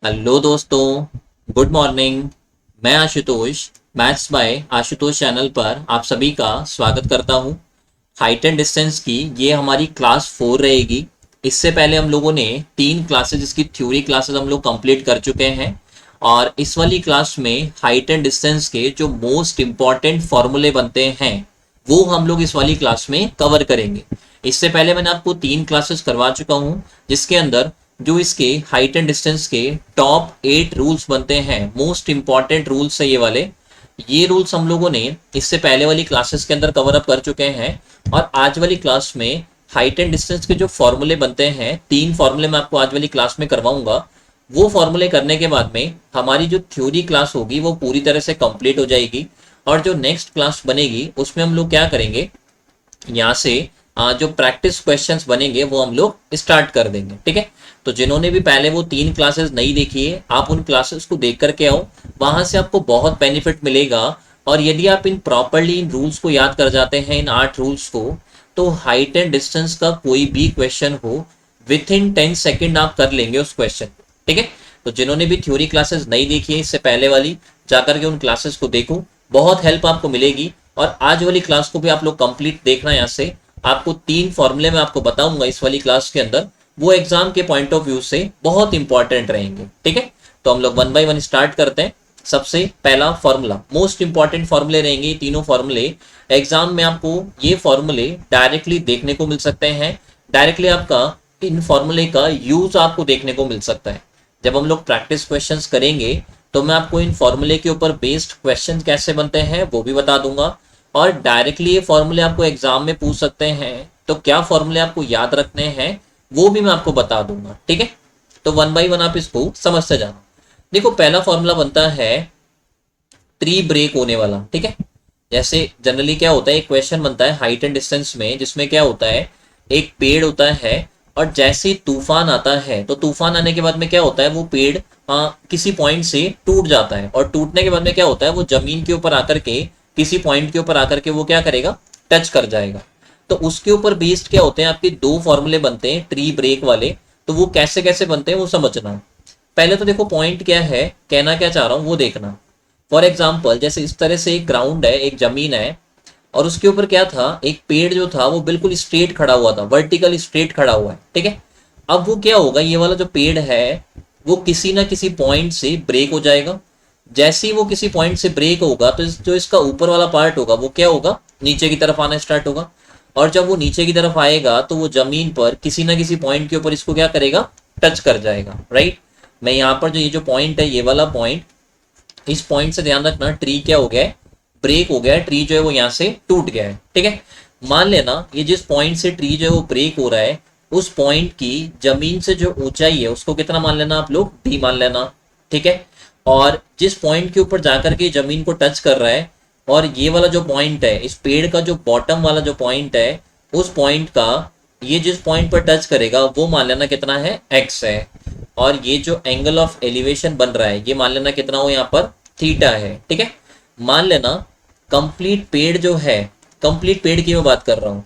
Hello दोस्तों, good morning. मैं Ashutosh, maths by Ashutosh channel पर आप सभी का स्वागत करता हूं। हाइट एंड डिस्टेंस की ये हमारी क्लास 4 रहेगी। इससे पहले हम लोगों ने 3 क्लासेस, इसकी थ्योरी क्लासेस हम लोग कंप्लीट कर चुके हैं और इस वाली क्लास में हाइट एंड डिस्टेंस के जो मोस्ट इम्पॉर्टेंट फॉर्मूले बनते हैं वो हम लोग इस वाली क्लास में कवर करेंगे। इससे पहले मैंने आपको 3 क्लासेस करवा चुका हूं जिसके अंदर जो इसके हाइट एंड डिस्टेंस के टॉप 8 रूल्स बनते हैं, मोस्ट इंपॉर्टेंट रूल्स है ये वाले। ये रूल्स हम लोगों ने इससे पहले वाली क्लासेस के अंदर कवर अप कर चुके हैं और आज वाली क्लास में हाइट एंड डिस्टेंस के जो फॉर्मूले बनते हैं, 3 फॉर्मूले मैं आपको आज वाली क्लास में करवाऊंगा। वो फॉर्मूले करने के बाद में हमारी जो थ्योरी क्लास होगी वो पूरी तरह से कंप्लीट हो जाएगी और जो नेक्स्ट क्लास बनेगी उसमें हम लोग क्या करेंगे, यहाँ से जो प्रैक्टिस क्वेश्चंस बनेंगे वो हम लोग स्टार्ट कर देंगे। ठीक है, तो जिन्होंने भी पहले वो 3 क्लासेस नहीं देखी है, आप उन क्लासेस को देख करके आओ, वहां से आपको बहुत बेनिफिट मिलेगा। और यदि आप इन प्रॉपरली इन रूल्स को याद कर जाते हैं, इन 8 रूल्स को, तो हाइट एंड डिस्टेंस का कोई भी क्वेश्चन हो, विथ इन 10 सेकेंड आप कर लेंगे उस क्वेश्चन को। ठीक है, तो जिन्होंने भी थ्योरी क्लासेस नहीं देखी है इससे पहले वाली, जाकर के उन क्लासेस को देखो, बहुत हेल्प आपको मिलेगी। और आज वाली क्लास को भी आप लोग कंप्लीट देखना। यहाँ से आपको 3 फॉर्मूले मैं आपको बताऊंगा इस वाली क्लास के अंदर, वो एग्जाम के पॉइंट ऑफ व्यू से बहुत इंपॉर्टेंट रहेंगे। ठीक है, तो हम लोग वन बाय वन स्टार्ट करते हैं। सबसे पहला फॉर्मूला, मोस्ट इंपॉर्टेंट फॉर्मूले रहेंगे तीनों फॉर्मूले। एग्जाम में आपको ये फॉर्मूले डायरेक्टली देखने को मिल सकते हैं, डायरेक्टली आपका इन फॉर्मूले का यूज आपको देखने को मिल सकता है। जब हम लोग प्रैक्टिस क्वेश्चंस करेंगे तो मैं आपको इन फॉर्मूले के ऊपर बेस्ड क्वेश्चन कैसे बनते हैं वो भी बता दूंगा, और डायरेक्टली ये फॉर्मूले आपको एग्जाम में पूछ सकते हैं, तो क्या फॉर्मूले आपको याद रखने हैं वो भी मैं आपको बता दूंगा। ठीक है, तो वन बाय वन आप इसको समझते जाना। देखो, पहला फॉर्मूला बनता है ट्री ब्रेक होने वाला। ठीक है, जैसे जनरली क्या होता है, एक क्वेश्चन बनता है हाइट एंड डिस्टेंस में, जिसमें क्या होता है, एक पेड़ होता है और जैसे ही तूफान आता है तो तूफान आने के बाद में क्या होता है, वो पेड़ किसी पॉइंट से टूट जाता है और टूटने के बाद में क्या होता है, वो जमीन के ऊपर आकर के, किसी पॉइंट के ऊपर आकर के वो क्या करेगा, टच कर जाएगा। तो उसके ऊपर बेस्ड क्या होते हैं, आपके 2 फॉर्मूले बनते हैं ट्री ब्रेक वाले। तो वो कैसे कैसे बनते हैं वो समझना। पहले तो देखो पॉइंट क्या है, कहना क्या चाह रहा हूं वो देखना। फॉर एग्जाम्पल, जैसे इस तरह से एक ग्राउंड है, एक जमीन है और उसके ऊपर क्या था, एक पेड़ जो था वो बिल्कुल स्ट्रेट खड़ा हुआ था, वर्टिकल स्ट्रेट खड़ा हुआ है। ठीक है, अब वो क्या होगा, ये वाला जो पेड़ है वो किसी ना किसी पॉइंट से ब्रेक हो जाएगा। जैसे ही वो किसी पॉइंट से ब्रेक होगा तो जो इसका ऊपर वाला पार्ट होगा वो क्या होगा, नीचे की तरफ आना स्टार्ट होगा। और जब वो नीचे की तरफ आएगा तो वो जमीन पर किसी ना किसी पॉइंट के ऊपर इसको क्या करेगा, टच कर जाएगा। राइट, मैं यहाँ पर जो ये जो पॉइंट है, ये वाला पॉइंट, इस पॉइंट से ध्यान रखना, ट्री क्या हो गया है, ब्रेक हो गया है, ट्री जो है वो यहाँ से टूट गया है। ठीक है, मान लेना ये जिस पॉइंट से ट्री जो है वो ब्रेक हो रहा है, उस पॉइंट की जमीन से जो ऊंचाई है उसको कितना मान लेना आप लोग, डी मान लेना। ठीक है, और जिस पॉइंट के ऊपर जाकर के जमीन को टच कर रहा है, और ये वाला जो पॉइंट है, इस पेड़ का जो बॉटम वाला जो पॉइंट है, उस पॉइंट का ये जिस पॉइंट पर टच करेगा वो मान लेना कितना है, एक्स है। और ये जो एंगल ऑफ एलिवेशन बन रहा है ये मान लेना कितना हो, यहाँ पर थीटा है। ठीक है, मान लेना कंप्लीट पेड़ जो है, कंप्लीट पेड़ की मैं बात कर रहा हूँ,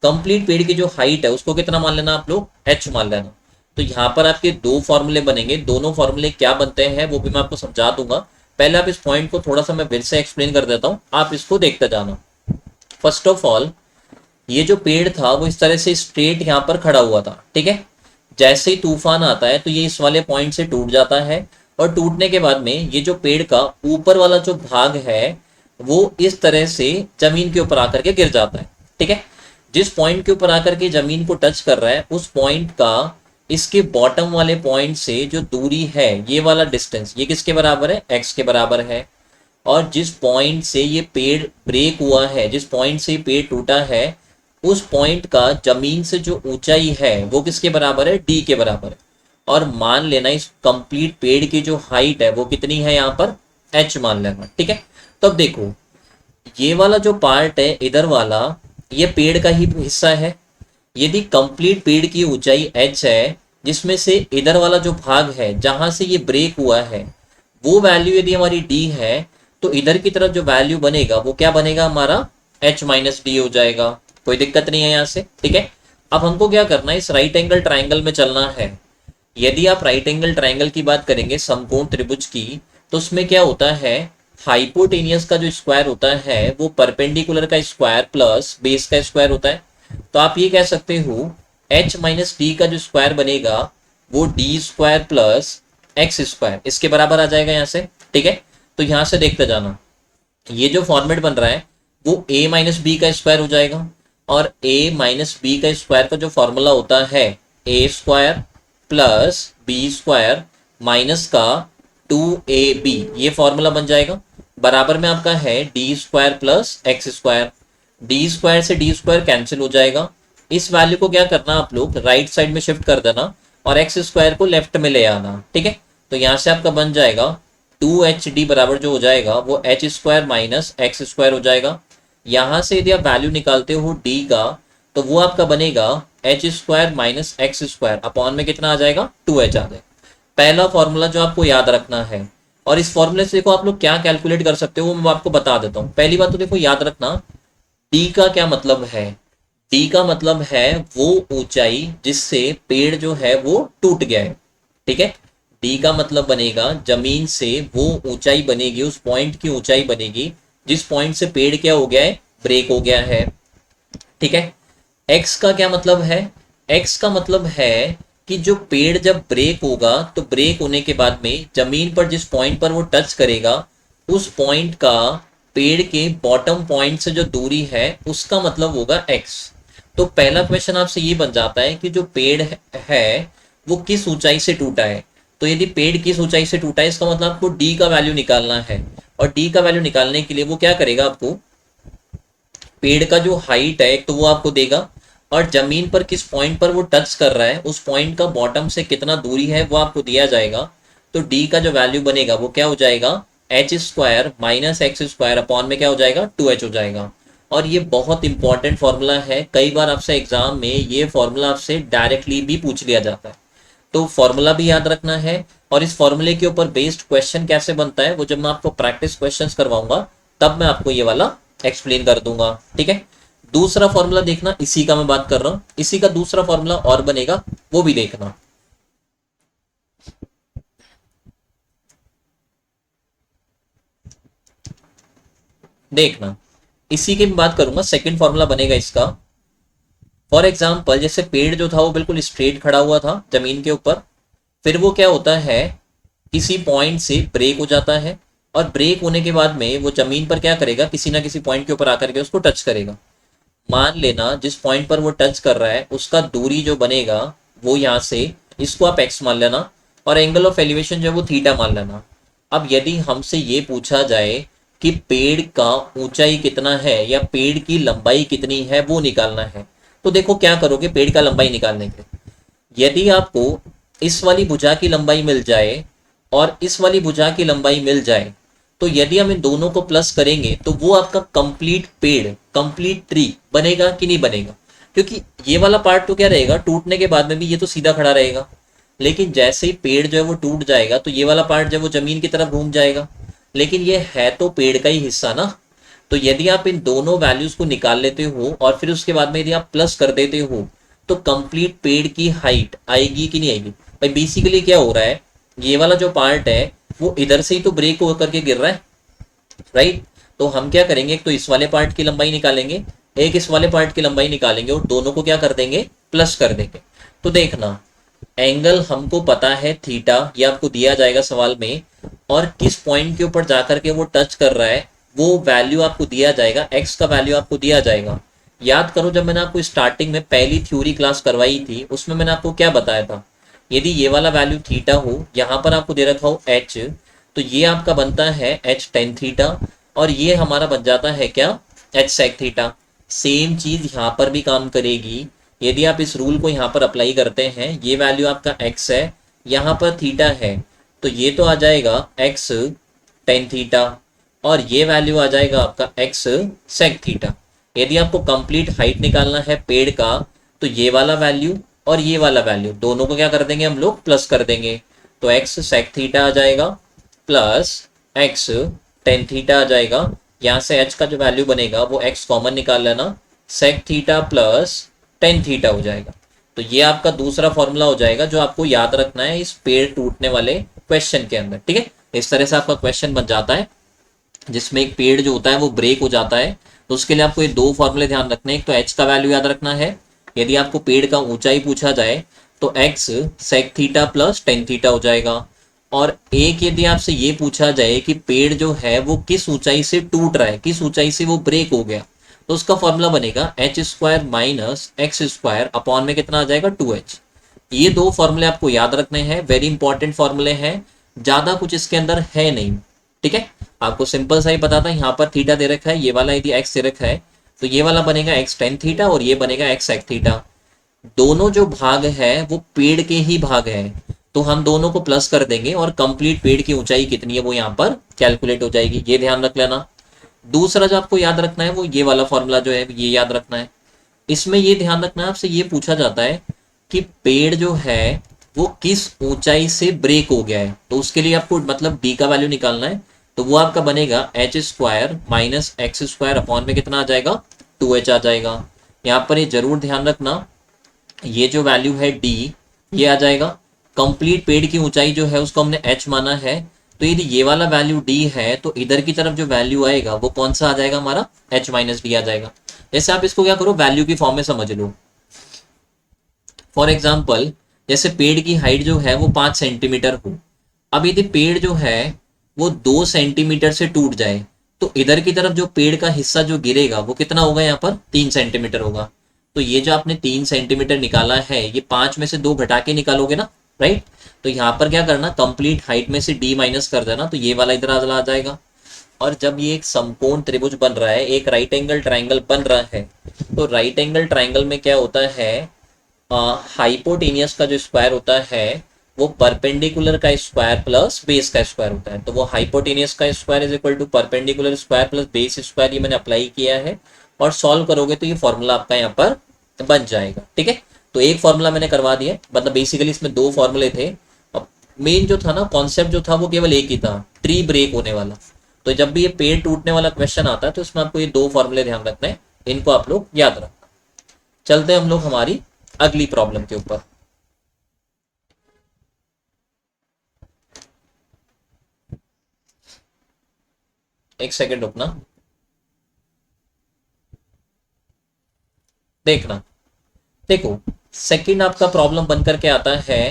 कंप्लीट पेड़ की जो हाइट है उसको कितना मान लेना आप लोग, एच मान लेना। तो यहाँ पर आपके 2 फॉर्मूले बनेंगे, दोनों फॉर्मूले क्या बनते हैं वो भी मैं आपको समझा दूंगा। पहले आप इस पॉइंट को थोड़ा सा मैं फिर से एक्सप्लेन कर देता हूँ, आप इसको देखते जाना। फर्स्ट ऑफ ऑल, ये जो पेड़ था वो इस तरह से स्ट्रेट यहाँ पर खड़ा हुआ था। ठीक है, जैसे ही तूफान आता है तो ये इस वाले पॉइंट से टूट जाता है, और टूटने के बाद में ये जो पेड़ का ऊपर वाला जो भाग है वो इस तरह से जमीन के ऊपर आकर के गिर जाता है। ठीक है, जिस पॉइंट के ऊपर आकर के जमीन को टच कर रहा है उस पॉइंट का इसके बॉटम वाले पॉइंट से जो दूरी है, ये वाला डिस्टेंस, ये किसके बराबर है, एक्स के बराबर है। और जिस पॉइंट से ये पेड़ ब्रेक हुआ है, जिस पॉइंट से पेड़ टूटा है, उस पॉइंट का जमीन से जो ऊंचाई है वो किसके बराबर है, डी के बराबर है। और मान लेना इस कंप्लीट पेड़ की जो हाइट है वो कितनी है, यहाँ पर एच मान लेना। ठीक है, तब देखो ये वाला जो पार्ट है इधर वाला, ये पेड़ का ही हिस्सा है। यदि कंप्लीट पेड़ की ऊंचाई एच है, जिसमें से इधर वाला जो भाग है जहां से ये ब्रेक हुआ है वो वैल्यू यदि हमारी डी है, तो इधर की तरफ जो वैल्यू बनेगा वो क्या बनेगा, हमारा एच माइनस डी हो जाएगा। कोई दिक्कत नहीं है यहाँ से। ठीक है, अब हमको क्या करना है, इस राइट एंगल ट्राइंगल में चलना है। यदि आप राइट एंगल ट्राइंगल की बात करेंगे, समकोण त्रिभुज की, तो उसमें क्या होता है, हाइपोटेनियस का जो स्क्वायर होता है वो परपेंडिकुलर का स्क्वायर प्लस बेस का स्क्वायर होता है। तो आप ये कह सकते हो h माइनस डी का जो स्क्वायर बनेगा वो D square plus x square इसके बराबर आ जाएगा यहाँ से। ठीक है, तो यहाँ से देखते जाना, ये जो फॉर्मेट बन रहा है वो a माइनस बी का स्क्वायर हो जाएगा, और a माइनस बी का स्क्वायर का जो फॉर्मूला होता है A square plus B square minus का 2ab, ये फॉर्मूला बन जाएगा। बराबर में आपका है D square plus x square, D square से डी स्क्वायर कैंसिल हो जाएगा। इस वैल्यू को क्या करना, आप लोग राइट साइड में शिफ्ट कर देना और एक्स स्क्वायर को लेफ्ट में ले आना। ठीक है, तो यहाँ से आपका बन जाएगा 2hd बराबर जो हो जाएगा वो H square minus x square हो जाएगा। यहाँ से यदि आप वैल्यू निकालते हो d का, तो वो आपका बनेगा H square minus x square upon में कितना आ जाएगा, 2h आ जाएगा। पहला फॉर्मूला जो आपको याद रखना है, और इस फॉर्मूले से देखो आप लोग क्या कैलकुलेट कर सकते हो वो मैं आपको बता देता हूँ। पहली बात तो देखो याद रखना, डी का क्या मतलब है, डी का मतलब है वो ऊंचाई जिससे पेड़ जो है वो टूट गया है। ठीक है, डी का मतलब बनेगा जमीन से वो ऊंचाई बनेगी, उस पॉइंट की ऊंचाई बनेगी जिस पॉइंट से पेड़ क्या हो गया है, ब्रेक हो गया है। ठीक है, एक्स का क्या मतलब है, एक्स का मतलब है कि जो पेड़ जब ब्रेक होगा तो ब्रेक होने के बाद में जमीन पर जिस पॉइंट पर वो टच करेगा उस पॉइंट का पेड़ के बॉटम पॉइंट से जो दूरी है उसका मतलब होगा एक्स। तो पहला क्वेश्चन आपसे ये बन जाता है कि जो पेड़ है वो किस ऊंचाई से टूटा है। तो यदि पेड़ किस ऊंचाई से टूटा है इसका मतलब आपको डी का वैल्यू निकालना है, और डी का वैल्यू निकालने के लिए वो क्या करेगा, आपको पेड़ का जो हाइट है एक तो वो आपको देगा, और जमीन पर किस पॉइंट पर वो टच कर रहा है उस पॉइंट का बॉटम से कितना दूरी है वो आपको दिया जाएगा। तो डी का जो वैल्यू बनेगा वो क्या हो जाएगा, H square minus x square upon में क्या हो जाएगा, 2h हो जाएगा। और ये बहुत इंपॉर्टेंट फॉर्मूला है, कई बार आपसे एग्जाम में ये फॉर्मूला आपसे डायरेक्टली भी पूछ लिया जाता है। तो फॉर्मूला भी याद रखना है, और इस फॉर्मूले के ऊपर बेस्ड क्वेश्चन कैसे बनता है वो जब मैं आपको प्रैक्टिस क्वेश्चंस करवाऊंगा तब मैं आपको ये वाला एक्सप्लेन कर दूंगा। ठीक है, दूसरा फॉर्मूला देखना, इसी का मैं बात कर रहा हूं, इसी का दूसरा फॉर्मूला और बनेगा वो भी देखना। देखना इसी की बात करूंगा, सेकंड फॉर्मूला बनेगा इसका। फॉर एग्जाम्पल जैसे पेड़ जो था वो बिल्कुल स्ट्रेट खड़ा हुआ था जमीन के ऊपर, फिर वो क्या होता है, किसी पॉइंट से ब्रेक हो जाता है, और ब्रेक होने के बाद में वो जमीन पर क्या करेगा, किसी ना किसी पॉइंट के ऊपर आकर के उसको टच करेगा। मान लेना जिस पॉइंट पर वो टच कर रहा है उसका दूरी जो बनेगा वो यहाँ से, इसको आप एक्स मान लेना, और एंगल ऑफ एलिवेशन जो है वो थीटा मान लेना। अब यदि हमसे ये पूछा जाए कि पेड़ का ऊंचाई कितना है या पेड़ की लंबाई कितनी है वो निकालना है, तो देखो क्या करोगे पेड़ का लंबाई निकालने के, यदि आपको इस वाली भुजा की लंबाई मिल जाए और इस वाली भुजा की लंबाई मिल जाए, तो यदि हम इन दोनों को प्लस करेंगे तो वो आपका कंप्लीट पेड़, कंप्लीट ट्री बनेगा कि नहीं बनेगा। क्योंकि ये वाला पार्ट तो क्या रहेगा, टूटने के बाद में भी ये तो सीधा खड़ा रहेगा, लेकिन जैसे ही पेड़ जो है वो टूट जाएगा तो ये वाला पार्ट जो है वो जमीन की तरफ घूम जाएगा, लेकिन ये है तो पेड़ का ही हिस्सा ना। तो यदि आप इन दोनों वैल्यूज को निकाल लेते हो और फिर उसके बाद में यदि आप प्लस कर देते हो तो कंप्लीट पेड़ की हाइट आएगी कि नहीं आएगी। भाई बेसिकली क्या हो रहा है, ये वाला जो पार्ट है वो इधर से ही तो ब्रेक होकर के गिर रहा है, राइट। तो हम क्या करेंगे, एक तो इस वाले पार्ट की लंबाई निकालेंगे, एक इस वाले पार्ट की लंबाई निकालेंगे, और दोनों को क्या कर देंगे, प्लस कर देंगे। तो देखना एंगल हमको पता है थीटा, ये आपको दिया जाएगा सवाल में, और किस पॉइंट के ऊपर जाकर के वो टच कर रहा है वो वैल्यू आपको दिया जाएगा, एक्स का वैल्यू आपको दिया जाएगा। याद करो जब मैंने आपको स्टार्टिंग में पहली थ्योरी क्लास करवाई थी उसमें मैंने आपको क्या बताया था, यदि ये वाला वैल्यू थीटा हो, यहाँ पर आपको दे रखा हो एच, तो ये आपका बनता है एच टेन थीटा, और ये हमारा बन जाता है क्या, एच सेक थीटा। सेम चीज यहाँ पर भी काम करेगी, यदि आप इस रूल को यहाँ पर अप्लाई करते हैं, ये वैल्यू आपका एक्स है, यहाँ पर थीटा है, तो ये तो आ जाएगा एक्स टेन थीटा, और ये वैल्यू आ जाएगा आपका एक्स सेक थीटा। यदि आपको कंप्लीट हाइट निकालना है पेड़ का, तो ये वाला वैल्यू और ये वाला वैल्यू दोनों को क्या कर देंगे हम लोग, प्लस कर देंगे। तो एक्स सेक थीटा आ जाएगा प्लस एक्स टेन थीटा आ जाएगा। यहाँ से एच का जो वैल्यू बनेगा वो एक्स कॉमन निकाल लेना, sec theta plus tan theta हो जाएगा। तो ये आपका दूसरा फॉर्मूला हो जाएगा जो आपको याद रखना है इस पेड़ टूटने वाले क्वेश्चन के अंदर। ठीक है, इस तरह से आपका क्वेश्चन बन जाता है जिसमें एक पेड़ जो होता है वो ब्रेक हो जाता है। तो उसके लिए आपको ये दो फॉर्मूले ध्यान रखने हैं। एक तो एच का वैल्यू याद रखना है, यदि आपको पेड़ का ऊंचाई पूछा जाए तो X sec theta plus tan theta हो जाएगा। और एक यदि आपसे ये पूछा जाए कि पेड़ जो है वो किस ऊंचाई से टूट रहा है, किस ऊंचाई से वो ब्रेक हो गया, तो उसका फॉर्मूला बनेगा H square minus x square upon में कितना आ जाएगा 2h। ये दो फॉर्मूले आपको याद रखने हैं, वेरी इंपॉर्टेंट फॉर्मूले हैं, ज्यादा कुछ इसके अंदर है नहीं। ठीक है, आपको सिंपल सा ही पता था, यहाँ पर थीटा दे रखा है, ये वाला यदि एक्स दे रखा है तो ये वाला बनेगा एक्स टेन थीटा और ये बनेगा एक्स सेक थीटा। दोनों जो भाग है वो पेड़ के ही भाग है, तो हम दोनों को प्लस कर देंगे और कंप्लीट पेड़ की ऊंचाई कितनी है वो यहाँ पर कैलकुलेट हो जाएगी, ये ध्यान रख लेना। दूसरा जो आपको याद रखना है वो ये वाला फॉर्मूला जो है ये याद रखना है। इसमें ये ध्यान रखना है, आपसे ये पूछा जाता है कि पेड़ जो है वो किस ऊंचाई से ब्रेक हो गया है, तो उसके लिए आपको मतलब डी का वैल्यू निकालना है। तो वो आपका बनेगा H square minus x square upon में कितना आ जाएगा 2h आ जाएगा। यहाँ पर ये जरूर ध्यान रखना, ये जो वैल्यू है डी ये आ जाएगा। कंप्लीट पेड़ की ऊंचाई जो है उसको हमने एच माना है, तो यदि ये वाला वैल्यू डी है तो इधर की तरफ जो वैल्यू आएगा वो कौन सा आ जाएगा हमारा एच माइनस डी आ जाएगा। जैसे आप इसको क्या करो वैल्यू की फॉर्म में समझ लो। फॉर एग्जाम्पल जैसे पेड़ की हाइट जो है वो 5 सेंटीमीटर हो, अब यदि पेड़ जो है वो 2 सेंटीमीटर से टूट जाए तो इधर की तरफ जो पेड़ का हिस्सा जो गिरेगा वो कितना होगा, यहाँ पर 3 सेंटीमीटर होगा। तो ये जो आपने 3 सेंटीमीटर निकाला है ये 5 में से 2 घटा के निकालोगे ना, राइट। तो यहाँ पर क्या करना, कंप्लीट हाइट में से डी माइनस कर देना, तो ये वाला इधर आ जाएगा। और जब ये एक समकोण त्रिभुज बन रहा है, एक राइट एंगल ट्राइंगल बन रहा है, तो राइट एंगल ट्राइंगल में क्या होता है, हाइपोटेनियस का जो स्क्वायर होता है वो परपेंडिकुलर का स्क्वायर प्लस बेस का स्क्वायर होता है। तो वो हाइपोटेनियस का square is equal to perpendicular square plus base square, ये मैंने अप्लाई किया है और सॉल्व करोगे तो ये फॉर्मूला आपका यहाँ पर बन जाएगा। ठीक है, तो एक फॉर्मूला मैंने करवा दिया, मतलब बेसिकली इसमें दो फॉर्मूले थे। अब मेन जो था ना कॉन्सेप्ट जो था वो केवल एक ही था, ट्री ब्रेक होने वाला। तो जब भी ये पेड़ टूटने वाला क्वेश्चन आता है तो इसमें आपको ये दो फॉर्मूले ध्यान रखना है, इनको आप लोग याद रखना। चलते हैं हम लोग हमारी अगली प्रॉब्लम के ऊपर। एक सेकेंड रुकना, देखना। देखो सेकंड आपका प्रॉब्लम बनकर के आता है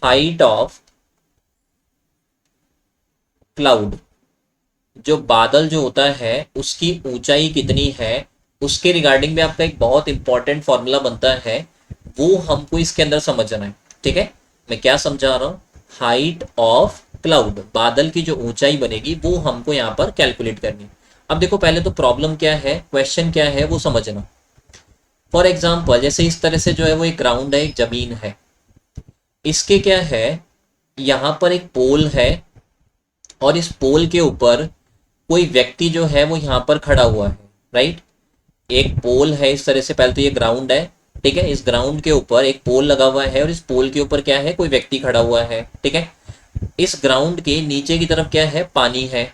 हाइट ऑफ क्लाउड, जो बादल जो होता है उसकी ऊंचाई कितनी है, उसके रिगार्डिंग में आपका एक बहुत इंपॉर्टेंट फॉर्मूला बनता है, वो हमको इसके अंदर समझना है। ठीक है, मैं क्या समझा रहा हूं, हाइट ऑफ क्लाउड, बादल की जो ऊंचाई बनेगी वो हमको यहाँ पर कैलकुलेट करनी। अब देखो पहले तो प्रॉब्लम क्या है, क्वेश्चन क्या है वो समझना। फॉर एग्जाम्पल जैसे इस तरह से जो है वो एक ग्राउंड है, एक जमीन है, इसके क्या है यहाँ पर एक पोल है और इस पोल के ऊपर कोई व्यक्ति जो है वो यहाँ पर खड़ा हुआ है, राइट। एक पोल है इस तरह से, पहले तो ये ग्राउंड है, ठीक है, इस ग्राउंड के ऊपर एक पोल लगा हुआ है और इस पोल के ऊपर क्या है कोई व्यक्ति खड़ा हुआ है। ठीक है, इस ग्राउंड के नीचे की तरफ क्या है, पानी है।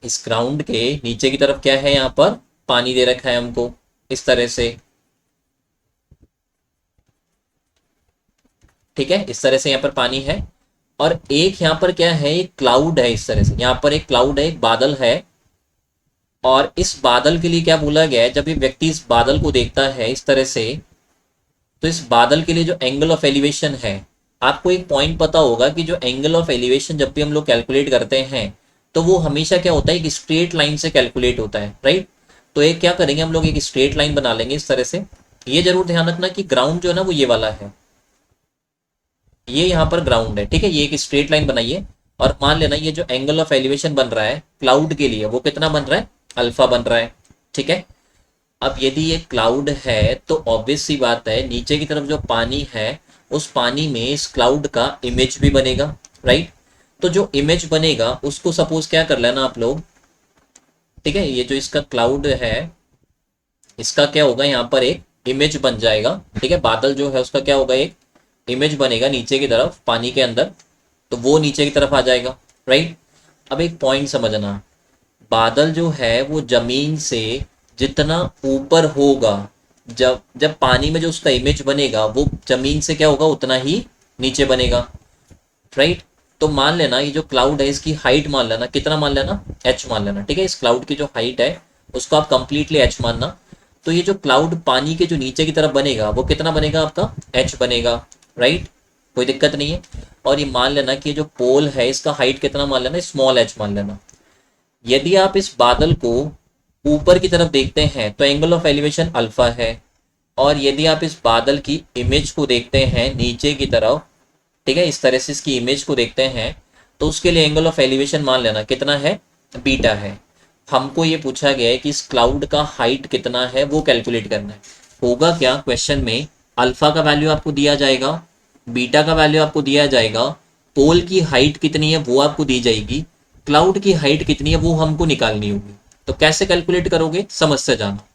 इस ग्राउंड के नीचे की तरफ क्या है, यहाँ पर पानी दे रखा है हमको इस तरह से। ठीक है, इस तरह से यहाँ पर पानी है और एक यहाँ पर क्या है, एक क्लाउड है इस तरह से, यहाँ पर एक क्लाउड है, एक बादल है। और इस बादल के लिए क्या बोला गया है, जब ये व्यक्ति इस बादल को देखता है इस तरह से, तो इस बादल के लिए जो एंगल ऑफ एलिवेशन है, आपको एक पॉइंट पता होगा कि जो एंगल ऑफ एलिवेशन जब भी हम लोग कैलकुलेट करते हैं तो वो हमेशा क्या होता है, एक स्ट्रेट लाइन से कैलकुलेट होता है, राइट। तो एक क्या करेंगे हम लोग, एक स्ट्रेट लाइन बना लेंगे इस तरह से। ये जरूर ध्यान रखना कि ग्राउंड जो है ना वो ये वाला है, ये यहाँ पर ग्राउंड है। ठीक है, ये एक स्ट्रेट लाइन बनाइए और मान लेना ये जो एंगल ऑफ एलिवेशन बन रहा है क्लाउड के लिए वो कितना बन रहा है, अल्फा बन रहा है। ठीक है, अब यदि ये क्लाउड है तो ऑब्वियस सी बात है नीचे की तरफ जो पानी है उस पानी में इस क्लाउड का इमेज भी बनेगा, राइट। तो जो इमेज बनेगा उसको सपोज क्या कर लेना आप लोग, ठीक है, ये जो इसका क्लाउड है इसका क्या होगा, यहाँ पर एक इमेज बन जाएगा। ठीक है, बादल जो है उसका क्या होगा, एक इमेज बनेगा नीचे की तरफ पानी के अंदर, तो वो नीचे की तरफ आ जाएगा, राइट। अब एक पॉइंट समझना, बादल जो है वो जमीन से जितना ऊपर होगा जब जब पानी में जो उसका इमेज बनेगा वो जमीन से क्या होगा, उतना ही नीचे बनेगा, राइट। तो मान लेना ये जो क्लाउड है इसकी हाइट मान लेना, कितना मान लेना, एच मान लेना, ठीक है। इस क्लाउड की जो हाइट है उसको आप कंप्लीटली एच मानना। तो ये जो क्लाउड पानी के जो नीचे की तरफ बनेगा वो कितना बनेगा, आपका एच बनेगा, राइट। कोई दिक्कत नहीं है। और ये मान लेना कि ये जो पोल है इसका हाइट कितना मान लेना, स्मॉल एच मान लेना। यदि आप इस बादल को ऊपर की तरफ देखते हैं तो एंगल ऑफ एलिवेशन अल्फा है, और यदि आप इस बादल की इमेज को देखते हैं नीचे की तरफ, ठीक है, इस तरह से इसकी इमेज को देखते हैं, तो उसके लिए एंगल ऑफ एलिवेशन मान लेना कितना है, बीटा है। हमको ये पूछा गया है कि इस क्लाउड का हाइट कितना है वो कैलकुलेट करना है। होगा क्या, क्वेश्चन में अल्फा का वैल्यू आपको दिया जाएगा, बीटा का वैल्यू आपको दिया जाएगा, पोल की हाइट कितनी है वो आपको दी जाएगी, क्लाउड की हाइट कितनी है वो हमको निकालनी होगी। तो कैसे कैलकुलेट करोगे, समझ से जाना।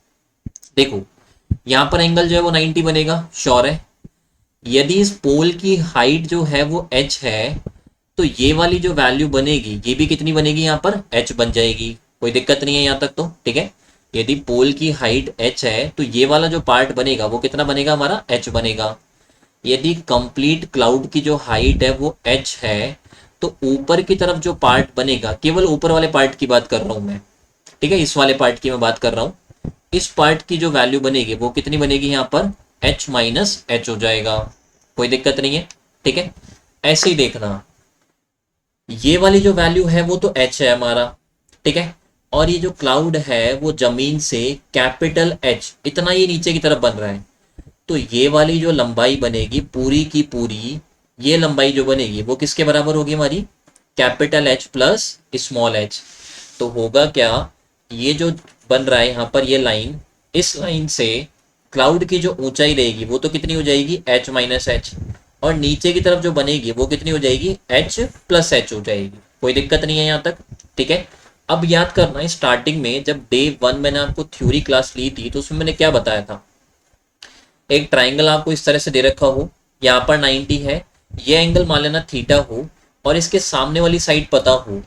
देखो यहाँ पर एंगल जो है वो 90 बनेगा, श्योर है। यदि इस पोल की हाइट जो है वो h है, तो ये वाली जो वैल्यू बनेगी ये भी कितनी बनेगी, यहाँ पर h बन जाएगी। कोई दिक्कत नहीं है यहाँ तक तो, ठीक है। यदि पोल की हाइट h है तो ये वाला जो पार्ट बनेगा वो कितना बनेगा, हमारा h बनेगा। यदि कंप्लीट क्लाउड की जो हाइट है वो h है, तो ऊपर की तरफ जो पार्ट बनेगा, केवल ऊपर वाले पार्ट की बात कर रहा हूं मैं, ठीक है, इस वाले पार्ट की मैं बात कर रहा हूं। इस पार्ट की जो वैल्यू बनेगी वो कितनी बनेगी, यहाँ पर h माइनस एच हो जाएगा। कोई दिक्कत नहीं है, ठीक है। ऐसे ही देखना, ये वाली जो वैल्यू है वो तो h है हमारा, ठीक है। और ये जो क्लाउड है वो जमीन से कैपिटल H इतना ये नीचे की तरफ बन रहा है, तो ये वाली जो लंबाई बनेगी पूरी की पूरी, ये लंबाई जो बनेगी वो किसके बराबर होगी, हमारी capital H plus small h। तो होगा क्या, ये जो बन रहा है यहाँ पर ये लाइन, इस लाइन से क्लाउड की जो ऊंचाई रहेगी वो तो कितनी हो जाएगी, h माइनस एच, और नीचे की तरफ जो बनेगी वो कितनी हो जाएगी, h प्लस एच हो जाएगी। कोई दिक्कत नहीं है यहाँ तक, ठीक है। अब याद करना, स्टार्टिंग में जब डे 1 मैंने आपको थ्योरी क्लास ली थी तो उसमें मैंने क्या बताया था, एक ट्राइंगल आपको इस तरह से दे रखा हो, यहाँ पर 90 है, ये एंगल मान लेना थीटा हो, और इसके सामने वाली साइड पता हो,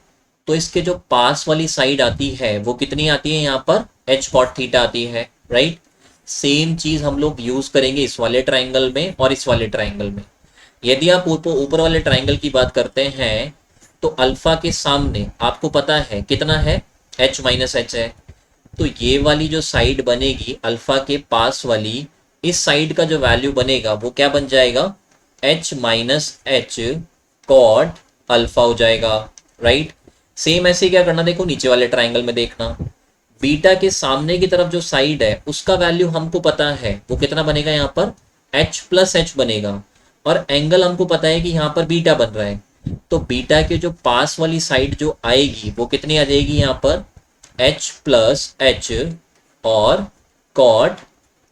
तो इसके जो पास वाली साइड आती है वो कितनी आती है, यहाँ पर h cot थीटा आती है, राइट। सेम चीज हम लोग यूज करेंगे इस वाले ट्राइंगल में और इस वाले ट्राइंगल में। यदि आप ऊपर वाले ट्राइंगल की बात करते हैं तो अल्फा के सामने आपको पता है कितना है, h माइनस एच है। तो ये वाली जो साइड बनेगी अल्फा के पास वाली, इस साइड का जो वैल्यू बनेगा वो क्या बन जाएगा, h minus H cot alpha हो जाएगा, राइट। सेम ऐसे क्या करना, देखो नीचे वाले ट्राइंगल में देखना, बीटा के सामने की तरफ जो साइड है उसका वैल्यू हमको पता है वो कितना बनेगा, यहाँ पर h प्लस एच बनेगा, और एंगल हमको पता है कि यहाँ पर बीटा बन रहा है, तो बीटा के जो पास वाली साइड जो आएगी वो कितनी आ जाएगी, यहाँ पर h प्लस एच और कॉट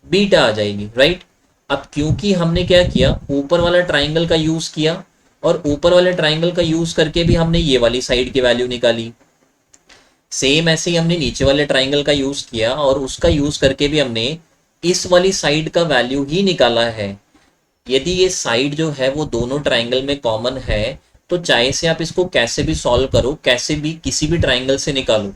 बीटा आ जाएगी, राइट। अब क्योंकि हमने क्या किया, ऊपर वाला ट्राइंगल का यूज किया, और ऊपर वाले ट्राइंगल का यूज करके भी हमने ये वाली साइड की वैल्यू निकाली, सेम ऐसे ही हमने नीचे वाले ट्राइंगल का यूज किया और उसका यूज करके भी हमने इस वाली साइड का वैल्यू ही निकाला है। यदि ये साइड जो है वो दोनों ट्राइंगल में कॉमन है तो चाहे से आप इसको कैसे भी सॉल्व करो, कैसे भी किसी भी ट्राइंगल से निकालो,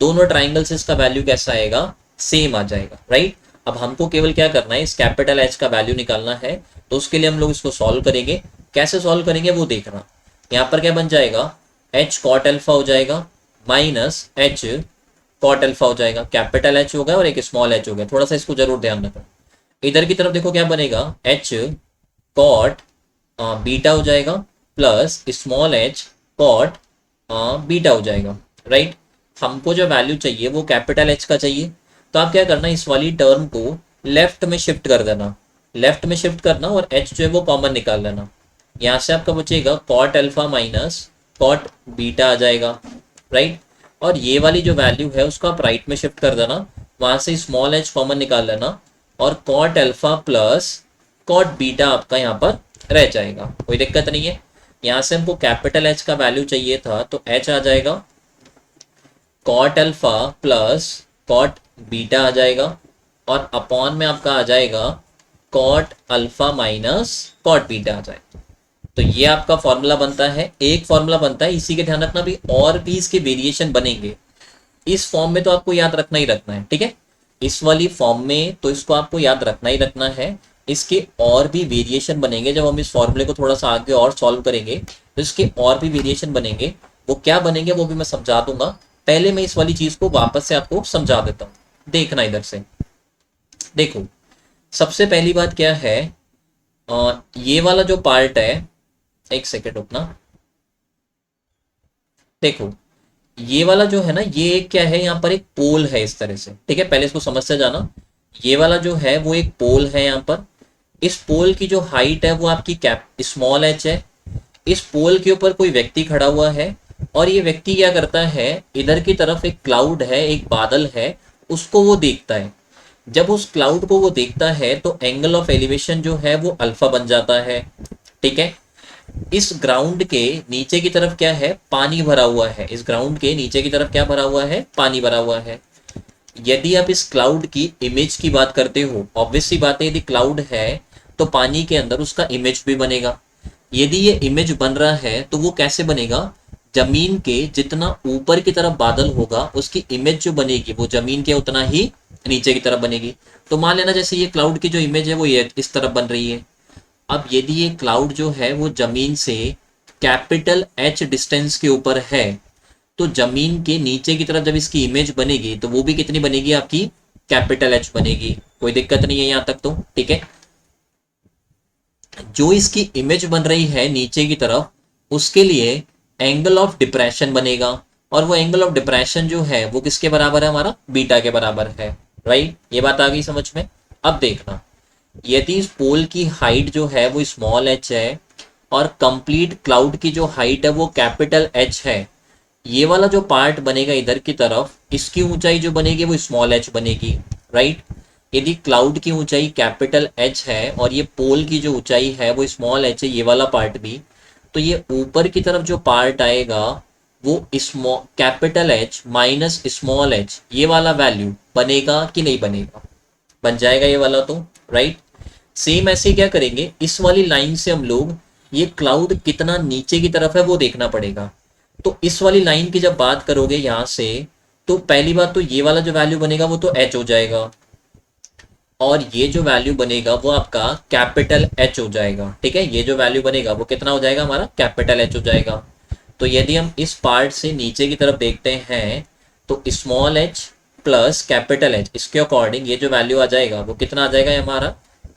दोनों ट्राइंगल से इसका वैल्यू कैसा आएगा, सेम आ जाएगा, राइट। अब हमको केवल क्या करना है, इस कैपिटल एच का वैल्यू निकालना है, तो उसके लिए हम लोग इसको सॉल्व करेंगे। कैसे सॉल्व करेंगे वो देखना, यहाँ पर क्या बन जाएगा, एच कॉट अल्फा हो जाएगा माइनस एच कॉट अल्फा हो जाएगा, कैपिटल एच हो गया और एक स्मॉल एच हो गया, थोड़ा सा इसको जरूर ध्यान रखना। इधर की तरफ देखो क्या बनेगा, एच कॉट बीटा हो जाएगा plus small H cot beta हो जाएगा, राइट। हमको जो वैल्यू चाहिए वो कैपिटल एच का चाहिए, तो आप क्या करना, इस वाली टर्म को लेफ्ट में शिफ्ट कर देना, लेफ्ट में शिफ्ट करना और एच जो है वो कॉमन निकाल लेना। यहाँ से आपका बचेगा cot alpha minus cot beta आ जाएगा, राइट। और ये वाली जो वैल्यू है उसको आप राइट में शिफ्ट कर देना, वहां से स्मॉल एच कॉमन निकाल लेना, और cot alpha plus cot beta आपका यहाँ पर रह जाएगा। कोई दिक्कत नहीं है। यहाँ से हमको कैपिटल एच का वैल्यू चाहिए था तो एच आ जाएगा, cot alpha plus cot beta आ जाएगा, और अपॉन में आपका आ जाएगा cot alpha minus cot beta आ जाएगा। तो ये आपका फॉर्मूला बनता है, एक फॉर्मूला बनता है। इसी के ध्यान रखना भी और भी इसके वेरिएशन बनेंगे, इस फॉर्म में तो आपको याद रखना ही रखना है, ठीक है। इस वाली फॉर्म में तो इसको आपको याद रखना ही रखना है। इसके और भी वेरिएशन बनेंगे, जब हम इस फॉर्मूले को थोड़ा सा आगे और सॉल्व करेंगे तो इसके और भी वेरिएशन बनेंगे। वो क्या बनेंगे वो भी मैं समझा दूंगा। पहले मैं इस वाली चीज को वापस से आपको समझा देता हूँ। देखना इधर से, देखो सबसे पहली बात क्या है, ये वाला जो पार्ट है, एक सेकेंड रुकना। देखो ये वाला जो है ना, ये क्या है, यहाँ पर एक पोल है इस तरह से, ठीक है। पहले इसको समझ से जाना। ये वाला जो है वो एक पोल है यहाँ पर। इस पोल की जो हाइट है वो आपकी कैप स्मॉल एच है। इस पोल के ऊपर कोई व्यक्ति खड़ा हुआ है और ये व्यक्ति क्या करता है, इधर की तरफ एक क्लाउड है, एक बादल है, उसको वो देखता है। जब उस क्लाउड को वो देखता है तो एंगल ऑफ एलिवेशन जो है वो अल्फा बन जाता है, ठीक है। इस ग्राउंड के नीचे की तरफ क्या है, पानी भरा हुआ है। इस ग्राउंड के नीचे की तरफ क्या भरा हुआ है, पानी भरा हुआ है। यदि आप इस क्लाउड की इमेज की बात करते हो, ऑब्वियस सी बात है, यदि क्लाउड है तो पानी के अंदर उसका इमेज भी बनेगा। यदि ये इमेज बन रहा है तो वो कैसे बनेगा, जमीन के जितना ऊपर की तरफ बादल होगा उसकी इमेज जो बनेगी वो जमीन के उतना ही नीचे की तरफ बनेगी। तो मान लेना जैसे ये क्लाउड की जो इमेज है वो ये इस तरफ बन रही है। अब यदि ये क्लाउड जो है वो जमीन से कैपिटल एच डिस्टेंस के ऊपर है तो जमीन के नीचे की तरफ जब इसकी इमेज बनेगी तो वो भी कितनी बनेगी, आपकी कैपिटल एच बनेगी। कोई दिक्कत नहीं है यहाँ तक तो, ठीक है। जो इसकी इमेज बन रही है नीचे की तरफ, उसके लिए एंगल ऑफ डिप्रेशन बनेगा, और वो एंगल ऑफ डिप्रेशन जो है वो किसके बराबर है, हमारा बीटा के बराबर है, राइट। ये बात आ गई समझ में। अब देखना, यदि इस पोल की हाइट जो है वो स्मॉल एच है और कंप्लीट क्लाउड की जो हाइट है वो कैपिटल एच है, ये वाला जो पार्ट बनेगा इधर की तरफ, इसकी ऊंचाई जो बनेगी वो स्मॉल एच बनेगी, राइट। यदि क्लाउड की ऊंचाई कैपिटल एच है और ये पोल की जो ऊंचाई है वो स्मॉल एच है, ये वाला पार्ट भी, तो ये ऊपर की तरफ जो पार्ट आएगा वो small capital H minus small H, ये वाला वैल्यू बनेगा कि नहीं बनेगा, बन जाएगा ये वाला तो, राइट। सेम ऐसे क्या करेंगे, इस वाली लाइन से हम लोग ये क्लाउड कितना नीचे की तरफ है वो देखना पड़ेगा। तो इस वाली लाइन की जब बात करोगे यहाँ से, तो पहली बात तो ये वाला जो वैल्यू बनेगा वो तो एच हो जाएगा, और ये जो वैल्यू बनेगा वो आपका कैपिटल एच हो जाएगा, ठीक है। ये जो वैल्यू बनेगा वो कितना हो जाएगा, हमारा कैपिटल एच हो जाएगा। तो यदि हम इस पार्ट से नीचे की तरफ देखते हैं तो small H plus capital H, इसके अकॉर्डिंग ये जो वैल्यू आ जाएगा वो कितना आ जाएगा, हमारा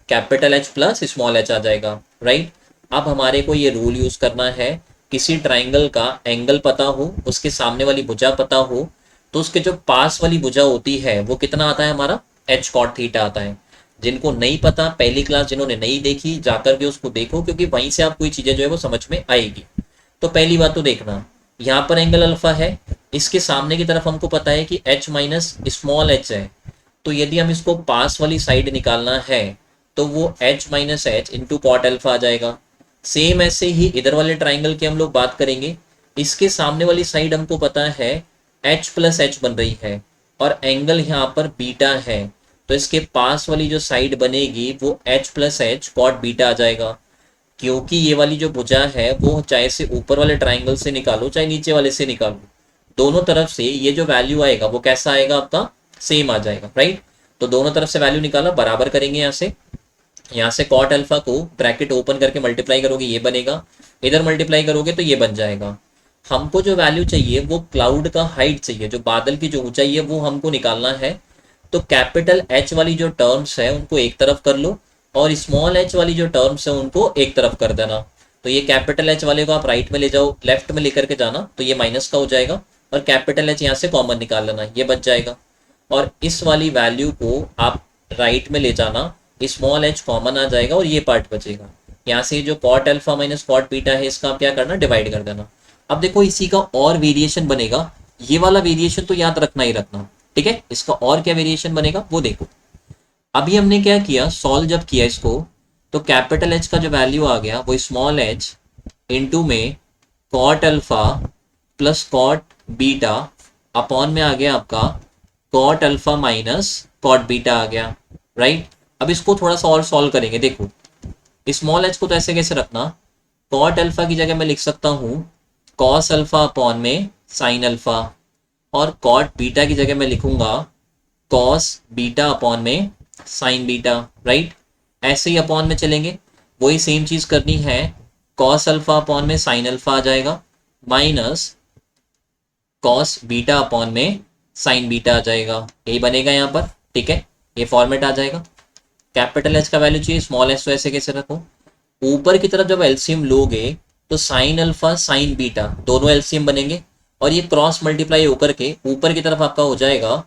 capital H plus small H आ जाएगा, राइट। अब हमारे को ये रूल यूज करना है, किसी ट्राइंगल का एंगल पता हो, उसके सामने वाली भुजा पता हो, तो उसके जो पास वाली भुजा होती है वो कितना आता है, हमारा एच कॉट थीटा आता है। जिनको नहीं पता, पहली क्लास जिन्होंने नहीं देखी जाकर के उसको देखो, क्योंकि वहीं से आपको ये चीजें जो है वो समझ में आएगी। तो पहली बात तो देखना, यहाँ पर एंगल अल्फा है, इसके सामने की तरफ हमको पता है कि एच माइनस स्मॉल एच है। तो यदि हम इसको पास वाली साइड निकालना है तो वो H minus H into cot alpha आ जाएगा। सेम ऐसे ही इधर वाले ट्राइंगल की हम लोग बात करेंगे, इसके सामने वाली साइड हमको पता है एच प्लस एच बन रही है और एंगल यहाँ पर बीटा है, तो इसके पास वाली जो साइड बनेगी वो H plus H cot beta आ जाएगा। क्योंकि ये वाली जो भुजा है वो चाहे से ऊपर वाले ट्राइंगल से निकालो चाहे नीचे वाले से निकालो, दोनों तरफ से ये जो वैल्यू आएगा वो कैसा आएगा, आपका सेम आ जाएगा, राइट। तो दोनों तरफ से वैल्यू निकाला, बराबर करेंगे यहाँ से कॉट अल्फा को ब्रैकेट ओपन करके मल्टीप्लाई करोगे ये बनेगा, इधर मल्टीप्लाई करोगे तो ये बन जाएगा। हमको जो वैल्यू चाहिए वो क्लाउड का हाइट चाहिए, जो बादल की जो ऊंचाई है वो हमको निकालना है। तो कैपिटल एच वाली जो टर्म्स है उनको एक तरफ कर लो और स्मॉल एच वाली जो टर्म्स है उनको एक तरफ कर देना। तो ये कैपिटल एच वाले को आप राइट में ले जाओ, लेफ्ट में लेकर के जाना, तो ये माइनस का हो जाएगा और कैपिटल एच यहाँ से कॉमन निकाल लेना, ये बच जाएगा। और इस वाली वैल्यू को आप राइट में ले जाना, स्मॉल एच कॉमन आ जाएगा और ये पार्ट बचेगा। यहाँ से जो cot alpha minus cot beta है इसका आप क्या करना, डिवाइड कर देना। अब देखो इसी का और वेरिएशन बनेगा, ये वाला वेरिएशन तो याद रखना ही रखना, ठीक है। इसका और क्या वेरिएशन बनेगा वो देखो। अभी हमने क्या किया, सॉल्व जब किया इसको, तो कैपिटल एच का जो वैल्यू आ गया वो स्मॉल एच इंटू में cot alpha plus cot beta upon में आ गया आपका cot alpha minus cot beta आ गया, राइट। अब इसको थोड़ा सा और सॉल्व करेंगे। देखो स्मॉल एच को तो ऐसे कैसे रखना, कॉट अल्फा की जगह मैं लिख सकता हूँ कॉस अल्फा अपॉन में साइन अल्फा, और कॉट बीटा की जगह मैं लिखूंगा कॉस बीटा अपॉन में साइन बीटा, राइट। ऐसे ही अपॉन में चलेंगे, वही सेम चीज करनी है, कॉस अल्फा अपॉन में साइन अल्फा आ जाएगा, माइनस कॉस बीटा अपॉन में साइन बीटा आ जाएगा, यही बनेगा यहाँ पर, ठीक है। ये फॉर्मेट आ जाएगा। कैपिटल एच का वैल्यू चाहिए, स्मॉल एच तो ऐसे कैसे रखो। ऊपर की तरफ जब एलसीएम लोगे तो साइन अल्फा साइन बीटा दोनों एलसीएम बनेंगे, और ये क्रॉस मल्टीप्लाई होकर के ऊपर की तरफ आपका हो जाएगा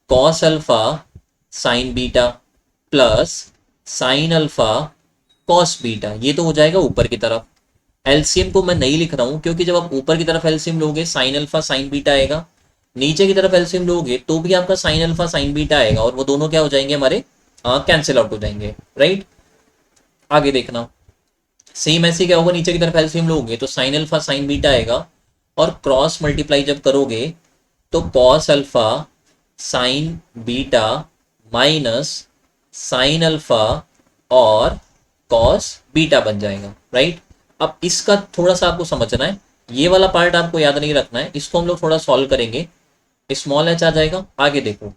cos alpha sign beta plus sine alpha cos beta, ये तो हो जाएगा ऊपर की तरफ। एलसीएम को मैं नहीं लिख रहा हूं क्योंकि जब आप ऊपर की तरफ एलसीएम लोगे साइन अल्फा साइन बीटा आएगा, नीचे की तरफ एलसीएम लोगे तो भी आपका साइन अल्फा साइन बीटा आएगा, और वो दोनों क्या हो जाएंगे हमारे, कैंसिल आउट हो जाएंगे, राइट। आगे देखना, सेम ऐसे क्या होगा, नीचे की तरफ एलसीएम लोगे तो साइन अल्फा साइन बीटा आएगा, और क्रॉस मल्टीप्लाई जब करोगे तो cos alpha sign beta minus sine alpha और कॉस बीटा बन जाएगा, राइट। अब इसका थोड़ा सा आपको समझना है, ये वाला पार्ट आपको याद नहीं रखना है, इसको हम लोग थोड़ा सॉल्व करेंगे। स्मॉल एच आ जाएगा। आगे देखो,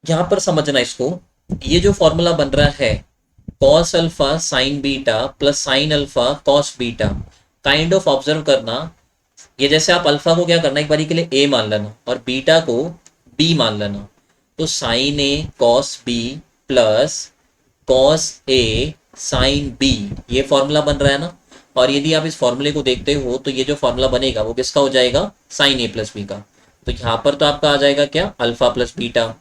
यहां पर समझना इसको, ये जो फॉर्मूला बन रहा है cos alpha sign beta plus sine alpha cos beta, kind of observe करना, ये जैसे आप अल्फा को क्या करना, एक बारी के लिए ए मान लेना और बीटा को बी मान लेना, तो sign A cos B plus cos A sine B, ये फॉर्मूला बन रहा है ना। और यदि आप इस फॉर्मूले को देखते हो तो ये जो फॉर्मूला बनेगा वो किसका हो जाएगा, साइन ए प्लस बी का। तो यहाँ पर तो आपका आ जाएगा क्या, अल्फा प्लस बीटा।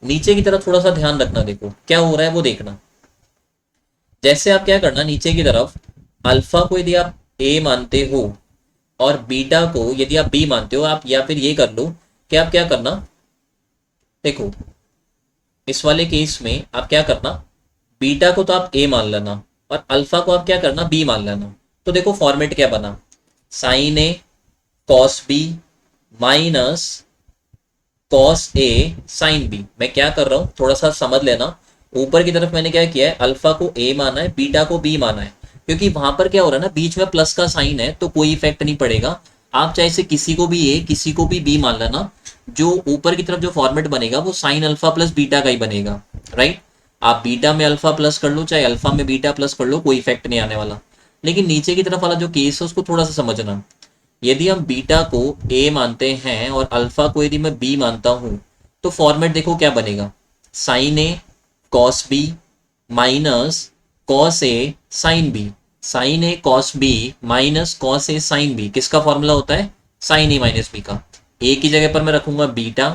नीचे की तरफ थोड़ा सा ध्यान रखना, देखो क्या हो रहा है वो देखना। जैसे आप क्या करना, नीचे की तरफ अल्फा को यदि आप ए मानते हो और बीटा को यदि आप बी मानते हो, आप या फिर ये कर लो कि आप क्या करना, देखो इस वाले केस में आप क्या करना, बीटा को तो आप ए मान लेना और अल्फा को आप क्या करना, बी मान लेना। तो देखो फॉर्मेट क्या बना, sign A cos B minus cos A sine B. मैं क्या कर रहा हूं थोड़ा सा समझ लेना, ऊपर की तरफ मैंने क्या किया है, अल्फा को ए माना है, बीटा को बी माना है, क्योंकि वहां पर क्या हो रहा है ना, बीच में प्लस का साइन है तो कोई इफेक्ट नहीं पड़ेगा। आप चाहे से किसी को भी ए किसी को भी बी मान लेना, जो ऊपर की तरफ जो फॉर्मेट बनेगा वो साइन अल्फा प्लस बीटा का ही बनेगा, राइट। आप बीटा में अल्फा प्लस कर लो चाहे अल्फा में बीटा प्लस कर लो, कोई इफेक्ट नहीं आने वाला। लेकिन नीचे की तरफ वाला जो केस है उसको थोड़ा सा समझना, यदि हम बीटा को ए मानते हैं और अल्फा को यदि मैं बी मानता हूं तो फॉर्मेट देखो क्या बनेगा, sign A cos B minus cos A sine B. Sign A cos B minus cos A sine B किसका फॉर्मूला होता है, साइन ए माइनस बी का। ए की जगह पर मैं रखूंगा बीटा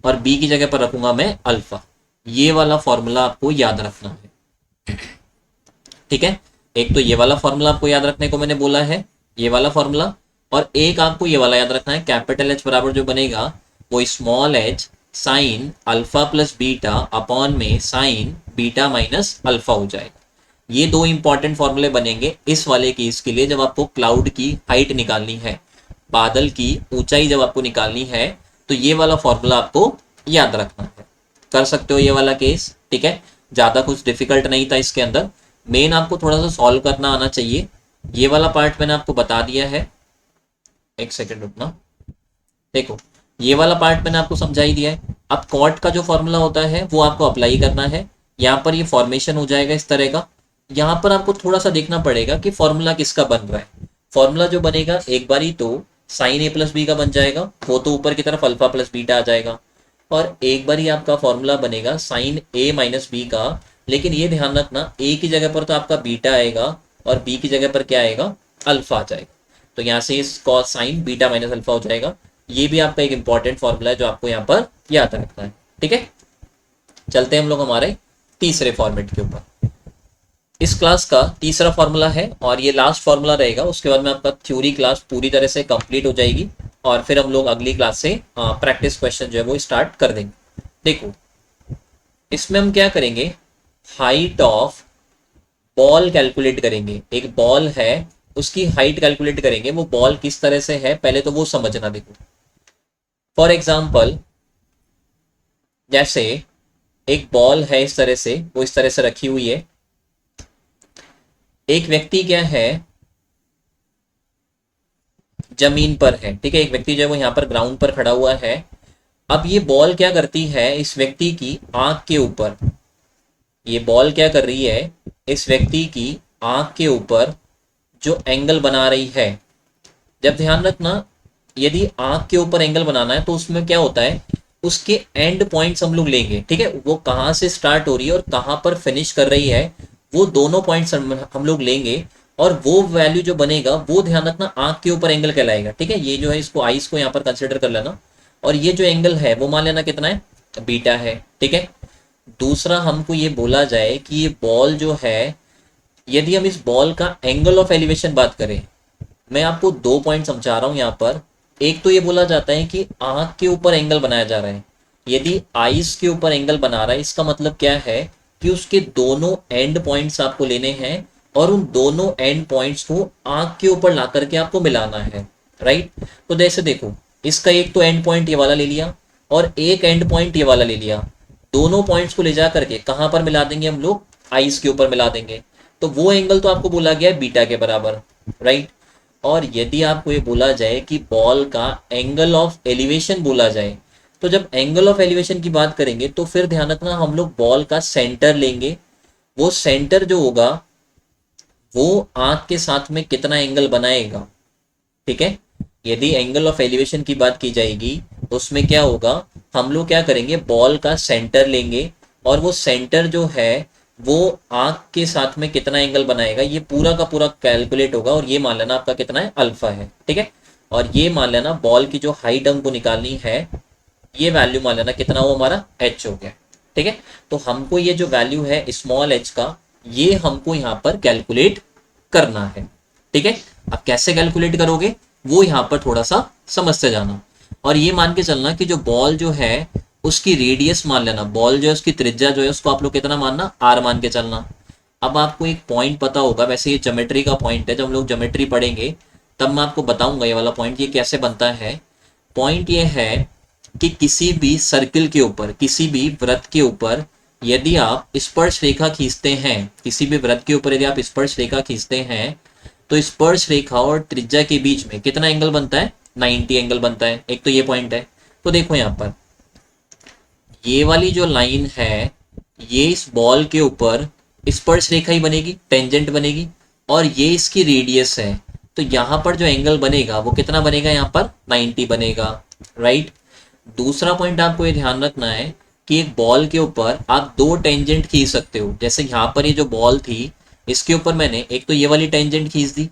और बी की जगह पर रखूंगा मैं अल्फा। ये वाला फॉर्मूला आपको याद रखना है, ठीक है। एक तो ये वाला फॉर्मूला आपको याद रखने को मैंने बोला है, ये वाला फॉर्मूला, और एक आपको ये वाला याद रखना है, कैपिटल एच बराबर जो बनेगा वो small h sine alpha plus beta upon में साइन बीटा माइनस अल्फा हो जाएगा। ये दो इंपॉर्टेंट फॉर्मूले बनेंगे इस वाले केस के लिए, जब आपको क्लाउड की हाइट निकालनी है, बादल की ऊंचाई जब आपको निकालनी है, तो ये वाला फॉर्मूला आपको याद रखना है। कर सकते हो ये वाला केस, ठीक है। ज्यादा कुछ डिफिकल्ट नहीं था इसके अंदर, मेन आपको थोड़ा सा सॉल्व करना आना चाहिए। ये वाला पार्ट मैंने आपको बता दिया है, एक सेकेंड रुकना, देखो ये वाला पार्ट मैंने आपको समझा ही दिया है। अब कॉट का जो फॉर्मूला होता है वो आपको अप्लाई करना है। यहाँ पर ये फॉर्मेशन हो जाएगा इस तरह का, यहाँ पर आपको थोड़ा सा देखना पड़ेगा कि फॉर्मूला किसका बन रहा है। फॉर्मूला जो बनेगा एक बारी तो साइन ए प्लस बी का बन जाएगा, वो तो ऊपर की तरफ अल्फा प्लस बीटा आ जाएगा, और एक बारी आपका फॉर्मूला बनेगा साइन ए माइनस बी का। लेकिन ये ध्यान रखना, ए की जगह पर तो आपका बीटा आएगा और बी की जगह पर क्या आएगा, अल्फा आ जाएगा। तो यहाँ से cos sine beta minus alpha हो जाएगा। ये भी आपका एक इंपॉर्टेंट फॉर्मूला है जो आपको यहाँ पर याद रखना है, ठीक है। चलते हैं हम लोग हमारे तीसरे फॉर्मेट के ऊपर। इस क्लास का तीसरा फॉर्मूला है और ये लास्ट फॉर्मूला रहेगा, उसके बाद में आपका थ्योरी क्लास पूरी तरह से कंप्लीट हो जाएगी और फिर हम लोग अगली क्लास से प्रैक्टिस क्वेश्चन जो है वो स्टार्ट कर देंगे। देखो इसमें हम क्या करेंगे, हाइट ऑफ बॉल कैलकुलेट करेंगे। एक बॉल है उसकी हाइट कैलकुलेट करेंगे, वो बॉल किस तरह से है पहले तो वो समझना। देखो फॉर एग्जाम्पल जैसे एक बॉल है इस तरह से, वो इस तरह से रखी हुई है, एक व्यक्ति क्या है जमीन पर है, ठीक है। एक व्यक्ति जो है वो यहाँ पर ग्राउंड पर खड़ा हुआ है अब ये बॉल क्या करती है इस व्यक्ति की आंख के ऊपर, ये बॉल क्या कर रही है इस व्यक्ति की आंख के ऊपर जो एंगल बना रही है। जब ध्यान रखना, यदि आंख के ऊपर एंगल बनाना है तो उसमें क्या होता है, उसके एंड पॉइंट्स हम लोग लेंगे, ठीक है, वो कहाँ से स्टार्ट हो रही है और कहाँ पर फिनिश कर रही है, वो दोनों पॉइंट्स हम लोग लेंगे। और वो वैल्यू जो बनेगा वो ध्यान रखना आंख के ऊपर एंगल कहलाएगा, ठीक है। ये जो है इसको आइस को यहाँ पर कंसिडर कर लेना, और ये जो एंगल है वो मान लेना कितना है, बीटा है, ठीक है। दूसरा हमको ये बोला जाए कि ये बॉल जो है, यदि हम इस बॉल का एंगल ऑफ एलिवेशन बात करें, मैं आपको दो पॉइंट समझा रहा हूं यहाँ पर। एक तो ये बोला जाता है कि आंख के ऊपर एंगल बनाया जा रहा है, यदि आइस के ऊपर एंगल बना रहा है इसका मतलब क्या है कि उसके दोनों एंड पॉइंट्स आपको लेने हैं और उन दोनों एंड पॉइंट्स को आंख के ऊपर ला करके आपको मिलाना है, राइट। तो जैसे देखो, इसका एक तो एंड पॉइंट ये वाला ले लिया और एक एंड पॉइंट ये वाला ले लिया, दोनों पॉइंट्स को ले जा करके कहाँ पर मिला देंगे हम लोग, आइस के ऊपर मिला देंगे। तो वो एंगल तो आपको बोला गया है बीटा के बराबर, राइट। और यदि आपको ये बोला जाए कि बॉल का एंगल ऑफ एलिवेशन बोला जाए, तो जब एंगल ऑफ एलिवेशन की बात करेंगे तो फिर ध्यान रखना हम लोग बॉल का सेंटर लेंगे। वो सेंटर जो होगा वो आंख के साथ में कितना एंगल बनाएगा, ठीक है। यदि एंगल ऑफ एलिवेशन की बात की जाएगी तो उसमें क्या होगा, हम लोग क्या करेंगे, बॉल का सेंटर लेंगे और वो सेंटर जो है वो आंख के साथ में कितना एंगल बनाएगा ये पूरा का पूरा कैलकुलेट होगा, और ये मान लेना आपका कितना है, अल्फा है, ठीक है। और ये मान लेना बॉल की जो हाइट हमको निकालनी है, ये वैल्यू मान लेना कितना हो हमारा, एच हो गया, ठीक है। तो हमको ये जो वैल्यू है स्मॉल एच का, ये हमको यहाँ पर कैलकुलेट करना है, ठीक है। अब कैसे कैलकुलेट करोगे वो यहाँ पर थोड़ा सा समझते जाना, और ये मान के चलना कि जो बॉल जो है उसकी रेडियस मान लेना, बॉल जो है उसकी त्रिज्या जो है उसको आप लोग कितना मानना, आर मान के चलना। अब आपको एक पॉइंट पता होगा, वैसे ये ज्योमेट्री का पॉइंट है, जब हम लोग ज्योमेट्री पढ़ेंगे तब मैं आपको बताऊंगा ये वाला पॉइंट ये कैसे बनता है। पॉइंट ये है कि किसी भी सर्किल के ऊपर, किसी भी वृत्त के ऊपर यदि आप स्पर्श रेखा खींचते हैं, किसी भी वृत्त के ऊपर यदि आप स्पर्श रेखा खींचते हैं, तो स्पर्श रेखा और त्रिज्या के बीच में कितना एंगल बनता है, 90 एंगल बनता है। एक तो ये पॉइंट है। तो देखो यहाँ पर ये वाली जो लाइन है ये इस बॉल के ऊपर स्पर्श रेखा ही बनेगी, टेंजेंट बनेगी, और ये इसकी रेडियस है। तो यहाँ पर जो एंगल बनेगा वो कितना बनेगा, यहाँ पर 90 बनेगा, राइट। दूसरा पॉइंट आपको ये ध्यान रखना है कि एक बॉल के ऊपर आप दो टेंजेंट खींच सकते हो। जैसे यहाँ पर ये जो बॉल थी इसके ऊपर मैंने एक तो ये वाली टेंजेंट खींच दी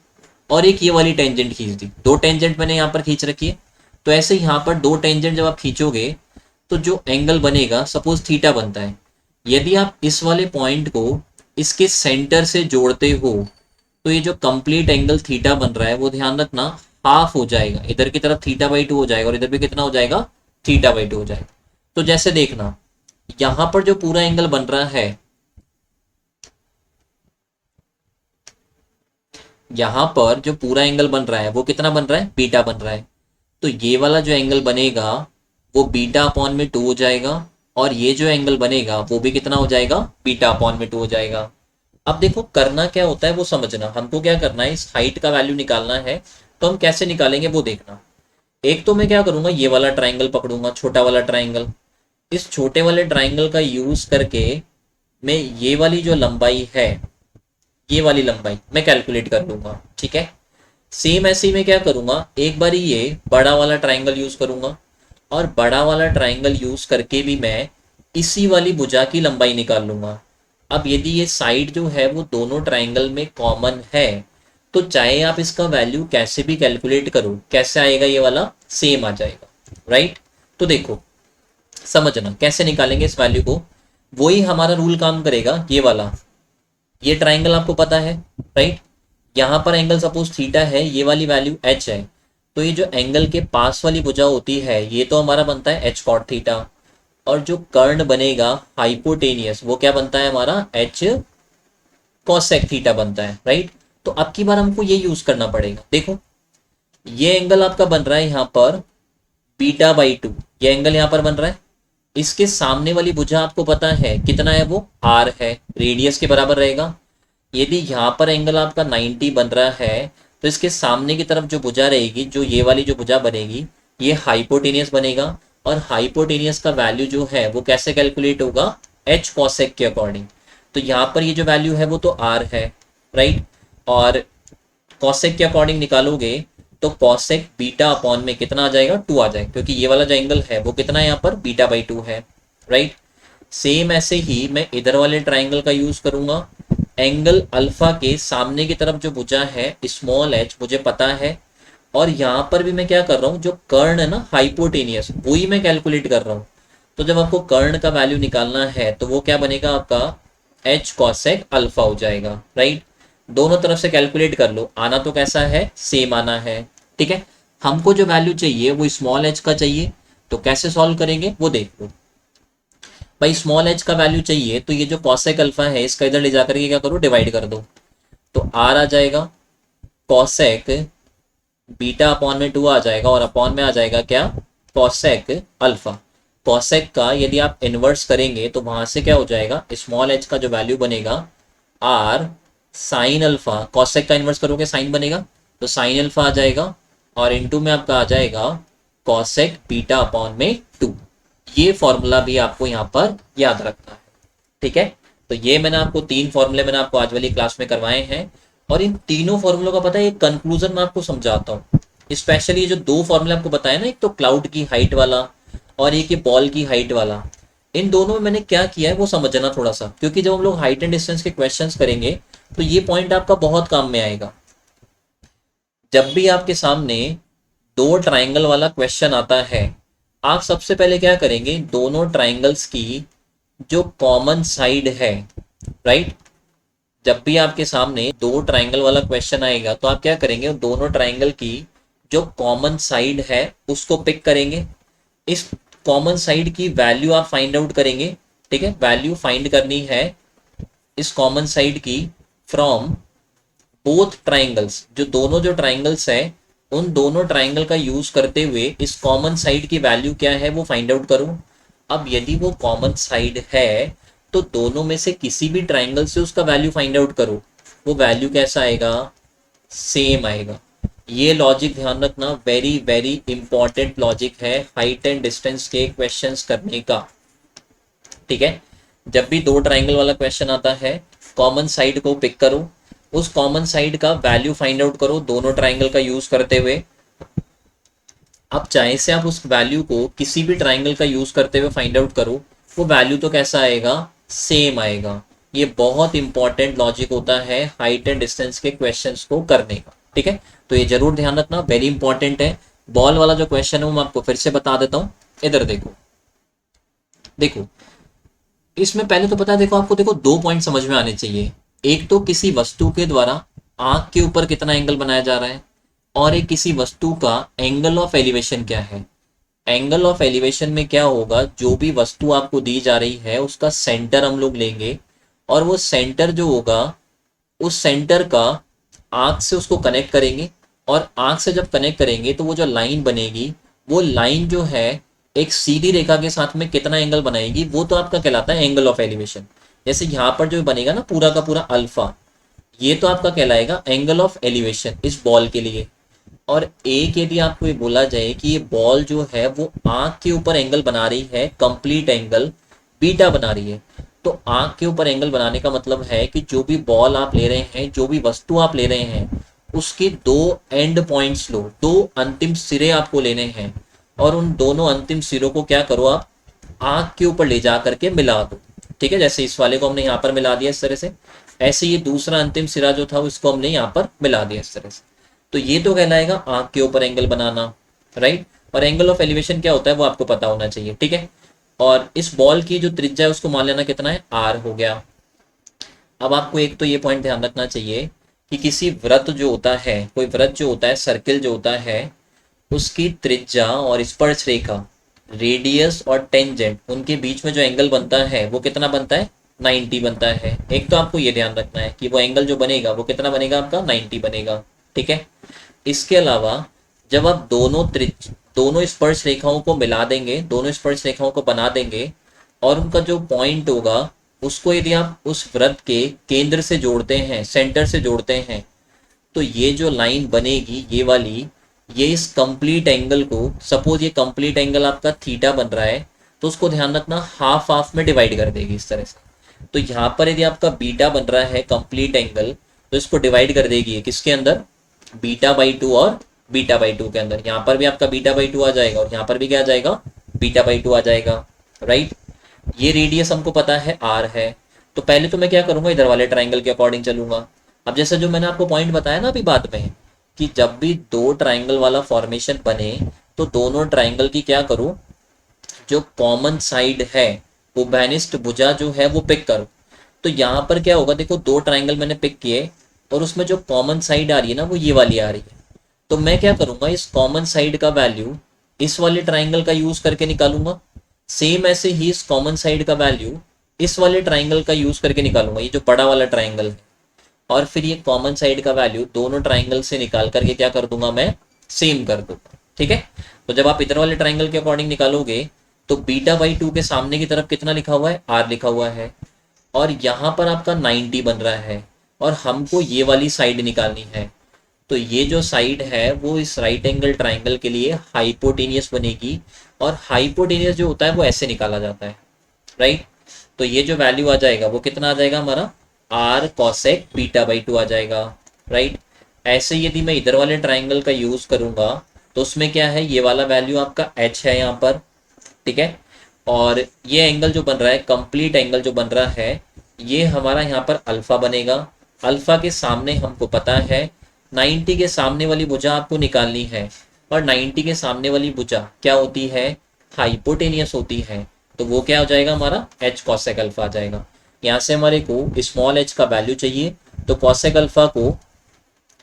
और एक ये वाली टेंजेंट खींच दी, दो टेंजेंट मैंने यहाँ पर खींच रखी है। तो ऐसे यहाँ पर दो टेंजेंट जब आप खींचोगे तो जो एंगल बनेगा, सपोज थीटा बनता है, यदि आप इस वाले पॉइंट को इसके सेंटर से जोड़ते हो तो ये जो कंप्लीट एंगल थीटा बन रहा है वो ध्यान रखना हाफ हो जाएगा, इधर की तरफ थीटा बाई 2 हो जाएगा और इधर भी कितना हो जाएगा, थीटा बाई 2 हो जाएगा। तो जैसे देखना यहां पर जो पूरा एंगल बन रहा है, यहां पर जो पूरा एंगल बन रहा है वो कितना बन रहा है, बीटा बन रहा है। तो ये वाला जो एंगल बनेगा वो बीटा अपॉन में 2 हो जाएगा, और ये जो एंगल बनेगा वो भी कितना हो जाएगा, बीटा अपॉन में 2 हो जाएगा। अब देखो करना क्या होता है वो समझना, हमको क्या करना है, इस हाइट का वैल्यू निकालना है। तो हम कैसे निकालेंगे वो देखना। एक तो मैं क्या करूंगा, ये वाला ट्राइंगल पकड़ूंगा, छोटा वाला ट्राइंगल। इस छोटे वाले ट्राइंगल का यूज करके मैं ये वाली जो लंबाई है, ये वाली लंबाई मैं कैलकुलेट कर लूंगा, ठीक है। सेम ऐसे ही मैं क्या करूंगा, एक बार ये बड़ा वाला ट्राइंगल यूज करूंगा, और बड़ा वाला ट्राइंगल यूज करके भी मैं इसी वाली भुजा की लंबाई निकाल लूंगा। अब यदि ये साइड जो है वो दोनों ट्राइंगल में कॉमन है तो चाहे आप इसका वैल्यू कैसे भी कैलकुलेट करो, कैसे आएगा, ये वाला सेम आ जाएगा, राइट। तो देखो समझना कैसे निकालेंगे इस वैल्यू को, वही हमारा रूल काम करेगा। ये वाला, ये ट्राइंगल आपको पता है, राइट। यहाँ पर एंगल सपोज थीटा है, ये वाली वैल्यू एच है, तो ये जो एंगल के पास वाली भुजा होती है ये तो हमारा बनता है एच कॉट थीटा, और जो कर्ण बनेगा हाइपोटेनियस वो क्या बनता है हमारा, एच कॉसेक थीटा बनता है, राइट। तो अब की बार हमको ये यूज करना पड़ेगा। देखो ये एंगल आपका बन रहा है यहाँ पर बीटा बाई 2, ये एंगल यहाँ पर बन रहा है। इसके सामने वाली भुजा आपको पता है कितना है, वो आर है, रेडियस के बराबर रहेगा। यदि यहाँ पर एंगल आपका 90 बन रहा है तो इसके सामने की तरफ जो भुजा रहेगी, जो ये वाली जो भुजा बनेगी, ये हाइपोटेनियस बनेगा, और हाइपोटेनियस का वैल्यू जो है वो कैसे कैलकुलेट होगा, एच कॉसेक के अकॉर्डिंग। तो यहाँ पर ये जो वैल्यू है वो तो आर है, राइट। और कॉसेक के अकॉर्डिंग निकालोगे तो कॉसेक बीटा अपॉन में कितना आ जाएगा, 2 आ जाएगा, क्योंकि ये वाला जो एंगल है वो कितना है यहाँ पर, बीटा बाई 2 है, राइट। सेम ऐसे ही मैं इधर वाले ट्राइंगल का यूज करूंगा। एंगल अल्फा के सामने की तरफ जो भुजा है स्मॉल एच मुझे पता है, और यहाँ पर भी मैं क्या कर रहा हूँ, जो कर्ण है ना हाइपोटेनियस, वो ही मैं कैलकुलेट कर रहा हूँ। तो जब आपको कर्ण का वैल्यू निकालना है तो वो क्या बनेगा आपका, एच कॉसेक अल्फा हो जाएगा, राइट। दोनों तरफ से कैलकुलेट कर लो, आना तो कैसा है, सेम आना है, ठीक है। हमको जो वैल्यू चाहिए वो स्मॉल एच का चाहिए, तो कैसे सॉल्व करेंगे वो देख लो। भाई स्मॉल एच का वैल्यू चाहिए तो ये जो कॉसेक अल्फा है इसका इधर ले जाकर के क्या करो, डिवाइड कर दो, तो आर आ जाएगा, कॉसेक बीटा अपॉन में 2 आ जाएगा, और अपॉन में आ जाएगा क्या, कॉसेक अल्फा। कॉसेक का यदि आप इन्वर्स करेंगे तो वहां से क्या हो जाएगा, स्मॉल एच का जो वैल्यू बनेगा आर साइन अल्फा, कॉसेक का इन्वर्स करोगे साइन बनेगा, तो साइन अल्फा आ जाएगा, और इनटू में आपका आ जाएगा कॉसेक बीटा अपॉन में 2। ये फॉर्मूला भी आपको यहाँ पर याद रखना है, ठीक है। तो ये मैंने आपको 3 फॉर्मूले मैंने आपको आज वाली क्लास में करवाए हैं, और इन तीनों फॉर्मूलों का पता है एक कंक्लूजन मैं आपको समझाता हूँ। स्पेशली ये जो 2 फॉर्मूले आपको बताया ना, एक तो क्लाउड की हाइट वाला और एक ये बॉल की हाइट वाला, इन दोनों में मैंने क्या किया है वो समझना थोड़ा सा, क्योंकि जब हम लोग हाइट एंड डिस्टेंस के क्वेश्चंस करेंगे तो ये पॉइंट आपका बहुत काम में आएगा। जब भी आपके सामने 2 ट्राइंगल वाला क्वेश्चन आता है, आप सबसे पहले क्या करेंगे, दोनों ट्राइंगल्स की जो कॉमन साइड है, राइट। जब भी आपके सामने 2 ट्राइंगल वाला क्वेश्चन आएगा तो आप क्या करेंगे, दोनों ट्राइंगल की जो कॉमन साइड है उसको पिक करेंगे। इस कॉमन साइड की वैल्यू आप फाइंड आउट करेंगे, ठीक है। वैल्यू फाइंड करनी है इस कॉमन साइड की फ्रॉम बोथ ट्राइंगल्स, जो दोनों जो ट्राइंगल्स है उन दोनों ट्राइंगल का यूज करते हुए इस कॉमन साइड की वैल्यू क्या है वो फाइंड आउट करो। अब यदि वो कॉमन साइड है तो दोनों में से किसी भी ट्राइंगल से उसका वैल्यू फाइंड आउट करो, वो वैल्यू कैसा आएगा, सेम आएगा। ये लॉजिक ध्यान रखना, वेरी वेरी इंपॉर्टेंट लॉजिक है हाइट एंड डिस्टेंस के क्वेश्चंस करने का, ठीक है। जब भी 2 ट्राइंगल वाला क्वेश्चन आता है, कॉमन साइड को पिक करो, उस कॉमन साइड का वैल्यू फाइंड आउट करो दोनों ट्राइंगल का यूज करते हुए। अब चाहे से आप उस वैल्यू को किसी भी ट्राइंगल का यूज करते हुए फाइंड आउट करो, वो वैल्यू तो कैसा आएगा, सेम आएगा। ये बहुत इंपॉर्टेंट लॉजिक होता है हाइट एंड डिस्टेंस के क्वेश्चंस को करने का, ठीक है। तो ये जरूर ध्यान रखना, वेरी इंपॉर्टेंट है। बॉल वाला जो क्वेश्चन है वो मैं आपको फिर से बता देता हूँ। इधर देखो, देखो इसमें पहले तो पता है, देखो आपको, देखो 2 पॉइंट समझ में आने चाहिए। एक तो किसी वस्तु के द्वारा आंख के ऊपर कितना एंगल बनाया जा रहा है, और एक किसी वस्तु का एंगल ऑफ एलिवेशन क्या है। एंगल ऑफ एलिवेशन में क्या होगा, जो भी वस्तु आपको दी जा रही है उसका सेंटर हम लोग लेंगे, और वो सेंटर जो होगा उस सेंटर का आंख से उसको कनेक्ट करेंगे, और आंख से जब कनेक्ट करेंगे तो वो जो लाइन बनेगी, वो लाइन जो है एक सीधी रेखा के साथ में कितना एंगल बनाएगी, वो तो आपका कहलाता है एंगल ऑफ एलिवेशन। जैसे यहाँ पर जो बनेगा ना पूरा का पूरा अल्फा, ये तो आपका कहलाएगा एंगल ऑफ एलिवेशन इस बॉल के लिए। और एक यदि आपको ये बोला जाए कि ये बॉल जो है वो आंख के ऊपर एंगल बना रही है, कंप्लीट एंगल बीटा बना रही है, तो आंख के ऊपर एंगल बनाने का मतलब है कि जो भी बॉल आप ले रहे हैं, जो भी वस्तु आप ले रहे हैं, उसके 2 एंड पॉइंट्स लो, 2 अंतिम सिरे आपको लेने हैं, और उन दोनों अंतिम सिरों को क्या करो, आप आंख के ऊपर ले जा करके मिला दो, ठीक है। जैसे इस वाले को हमने यहाँ पर मिला दिया इस तरह से, ऐसे ये दूसरा अंतिम सिरा जो था उसको हमने यहाँ पर मिला दिया इस तरह से। तो ये तो कहलाएगा आंख के ऊपर एंगल बनाना, राइट। और एंगल ऑफ एलिवेशन क्या होता है वो आपको पता होना चाहिए, ठीक है। और इस बॉल की जो त्रिज्या है उसको मान लेना कितना है, आर हो गया। अब आपको एक तो ये पॉइंट ध्यान रखना चाहिए कि किसी वृत्त जो होता है, कोई वृत्त जो होता है, सर्किल जो होता है, उसकी त्रिज्या और स्पर्श रेखा, रेडियस और टेंजेंट, उनके बीच में जो एंगल बनता है वो कितना बनता है, 90 बनता है। एक तो आपको ये ध्यान रखना है कि वो एंगल जो बनेगा वो कितना बनेगा, आपका 90 बनेगा, ठीक है। इसके अलावा जब आप दोनों स्पर्श रेखाओं को मिला देंगे, दोनों स्पर्श रेखाओं को बना देंगे, और उनका जो पॉइंट होगा उसको यदि आप उस वृत्त के केंद्र से जोड़ते हैं, सेंटर से जोड़ते हैं, तो ये जो लाइन बनेगी ये वाली, ये इस कंप्लीट एंगल को, सपोज ये कंप्लीट एंगल आपका थीटा बन रहा है, तो उसको ध्यान रखना हाफ हाफ में डिवाइड कर देगी इस तरह से। तो यहाँ पर यदि आपका बीटा बन रहा है कंप्लीट एंगल, तो इसको डिवाइड कर देगी किसके अंदर, बीटा बाई टू और बीटा बाई टू के अंदर। यहाँ पर भी आपका बीटा बाई टू आ जाएगा और यहाँ पर भी क्या आ जाएगा, बीटा बाई टू आ जाएगा, राइट। ये रेडियस हमको पता है आर है। तो पहले तो मैं क्या करूंगा, इधर वाले ट्राइंगल के अकॉर्डिंग चलूंगा। अब जैसे जो मैंने आपको पॉइंट बताया ना अभी बाद में, कि जब भी दो ट्राइंगल वाला फॉर्मेशन बने तो दोनों ट्राइंगल की क्या करूं, जो कॉमन साइड है वो बैनिस्ट भुजा जो है वो पिक करो। तो यहाँ पर क्या होगा, देखो दो ट्राइंगल मैंने पिक किए और उसमें जो कॉमन साइड आ रही है ना वो ये वाली आ रही है। तो मैं क्या करूंगा, इस कॉमन साइड का वैल्यू इस वाले ट्राइंगल का यूज करके निकालूंगा। सेम ऐसे ही इस कॉमन साइड का वैल्यू इस वाले ट्राइंगल का यूज करके निकालूंगा, ये जो बड़ा वाला ट्राइंगल है। और फिर ये कॉमन साइड का वैल्यू दोनों ट्राइंगल से निकाल करके क्या कर दूंगा, मैं सेम कर दूंगा, ठीक है। तो जब आप इधर वाले ट्राइंगल के अकॉर्डिंग निकालोगे तो बीटा बाई टू के सामने की तरफ कितना लिखा हुआ है, आर लिखा हुआ है, और यहाँ पर आपका 90 बन रहा है और हमको ये वाली साइड निकालनी है। तो ये जो साइड है वो इस राइट एंगल ट्राइंगल के लिए हाइपोटेनियस बनेगी, और हाइपोटेनियस जो होता है वो ऐसे निकाला जाता है, राइट। तो ये जो वैल्यू आ जाएगा वो कितना आ जाएगा हमारा, R cosec beta by two आ जाएगा, राइट। ऐसे यदि मैं इधर वाले ट्राइंगल का यूज करूंगा तो उसमें क्या है, ये वाला वैल्यू आपका एच है यहाँ पर, ठीक है। और ये एंगल जो बन रहा है, कंप्लीट एंगल जो बन रहा है, ये हमारा यहाँ पर अल्फा बनेगा। अल्फा के सामने हमको पता है 90 के सामने वाली भुजा आपको निकालनी है, और 90 के सामने वाली भुजा क्या होती है, हाइपोटेनियस होती है। तो वो क्या हो जाएगा हमारा, एच कॉसेक अल्फा आ जाएगा। यहाँ से हमारे को स्मॉल एच का वैल्यू चाहिए, तो कॉसेक अल्फा को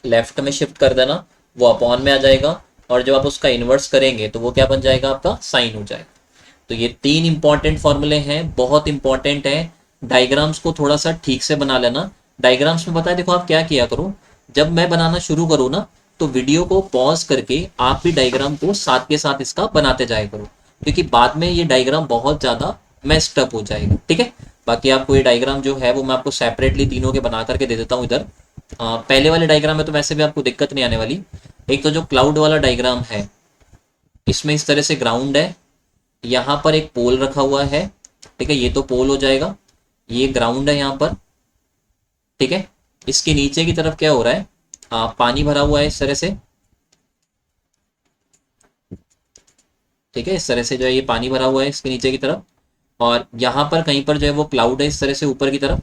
लेफ्ट में शिफ्ट कर देना, वो अपॉन में आ जाएगा, और जब आप उसका इन्वर्स करेंगे तो वो क्या बन जाएगा, आपका साइन हो जाएगा। तो ये तीन इंपॉर्टेंट फॉर्मूले हैं, बहुत इंपॉर्टेंट है। डायग्राम्स को थोड़ा सा ठीक से बना लेना। डायग्राम्स में बताया, देखो आप क्या किया करो, जब मैं बनाना शुरू करूँ ना तो वीडियो को पॉज करके आप भी डायग्राम को साथ के साथ इसका बनाते जाया करो, क्योंकि बाद में ये डायग्राम बहुत ज़्यादा मेस्ड अप हो जाएगा, ठीक है। बाकी आपको ये डायग्राम जो है वो मैं आपको सेपरेटली तीनों के बना करके दे देता हूँ इधर। पहले वाले डायग्राम में तो वैसे भी आपको दिक्कत नहीं आने वाली। एक तो जो क्लाउड वाला डायग्राम है, इसमें इस तरह से ग्राउंड है, यहाँ पर एक पोल रखा हुआ है, ठीक है, ये तो पोल हो जाएगा, ये ग्राउंड है यहाँ पर, ठीक है। इसके नीचे की तरफ क्या हो रहा है, पानी भरा हुआ है इस तरह से, ठीक है। इस तरह से जो है ये पानी भरा हुआ है इसके नीचे की तरफ, और यहाँ पर कहीं पर जो है वो क्लाउड है इस तरह से ऊपर की तरफ,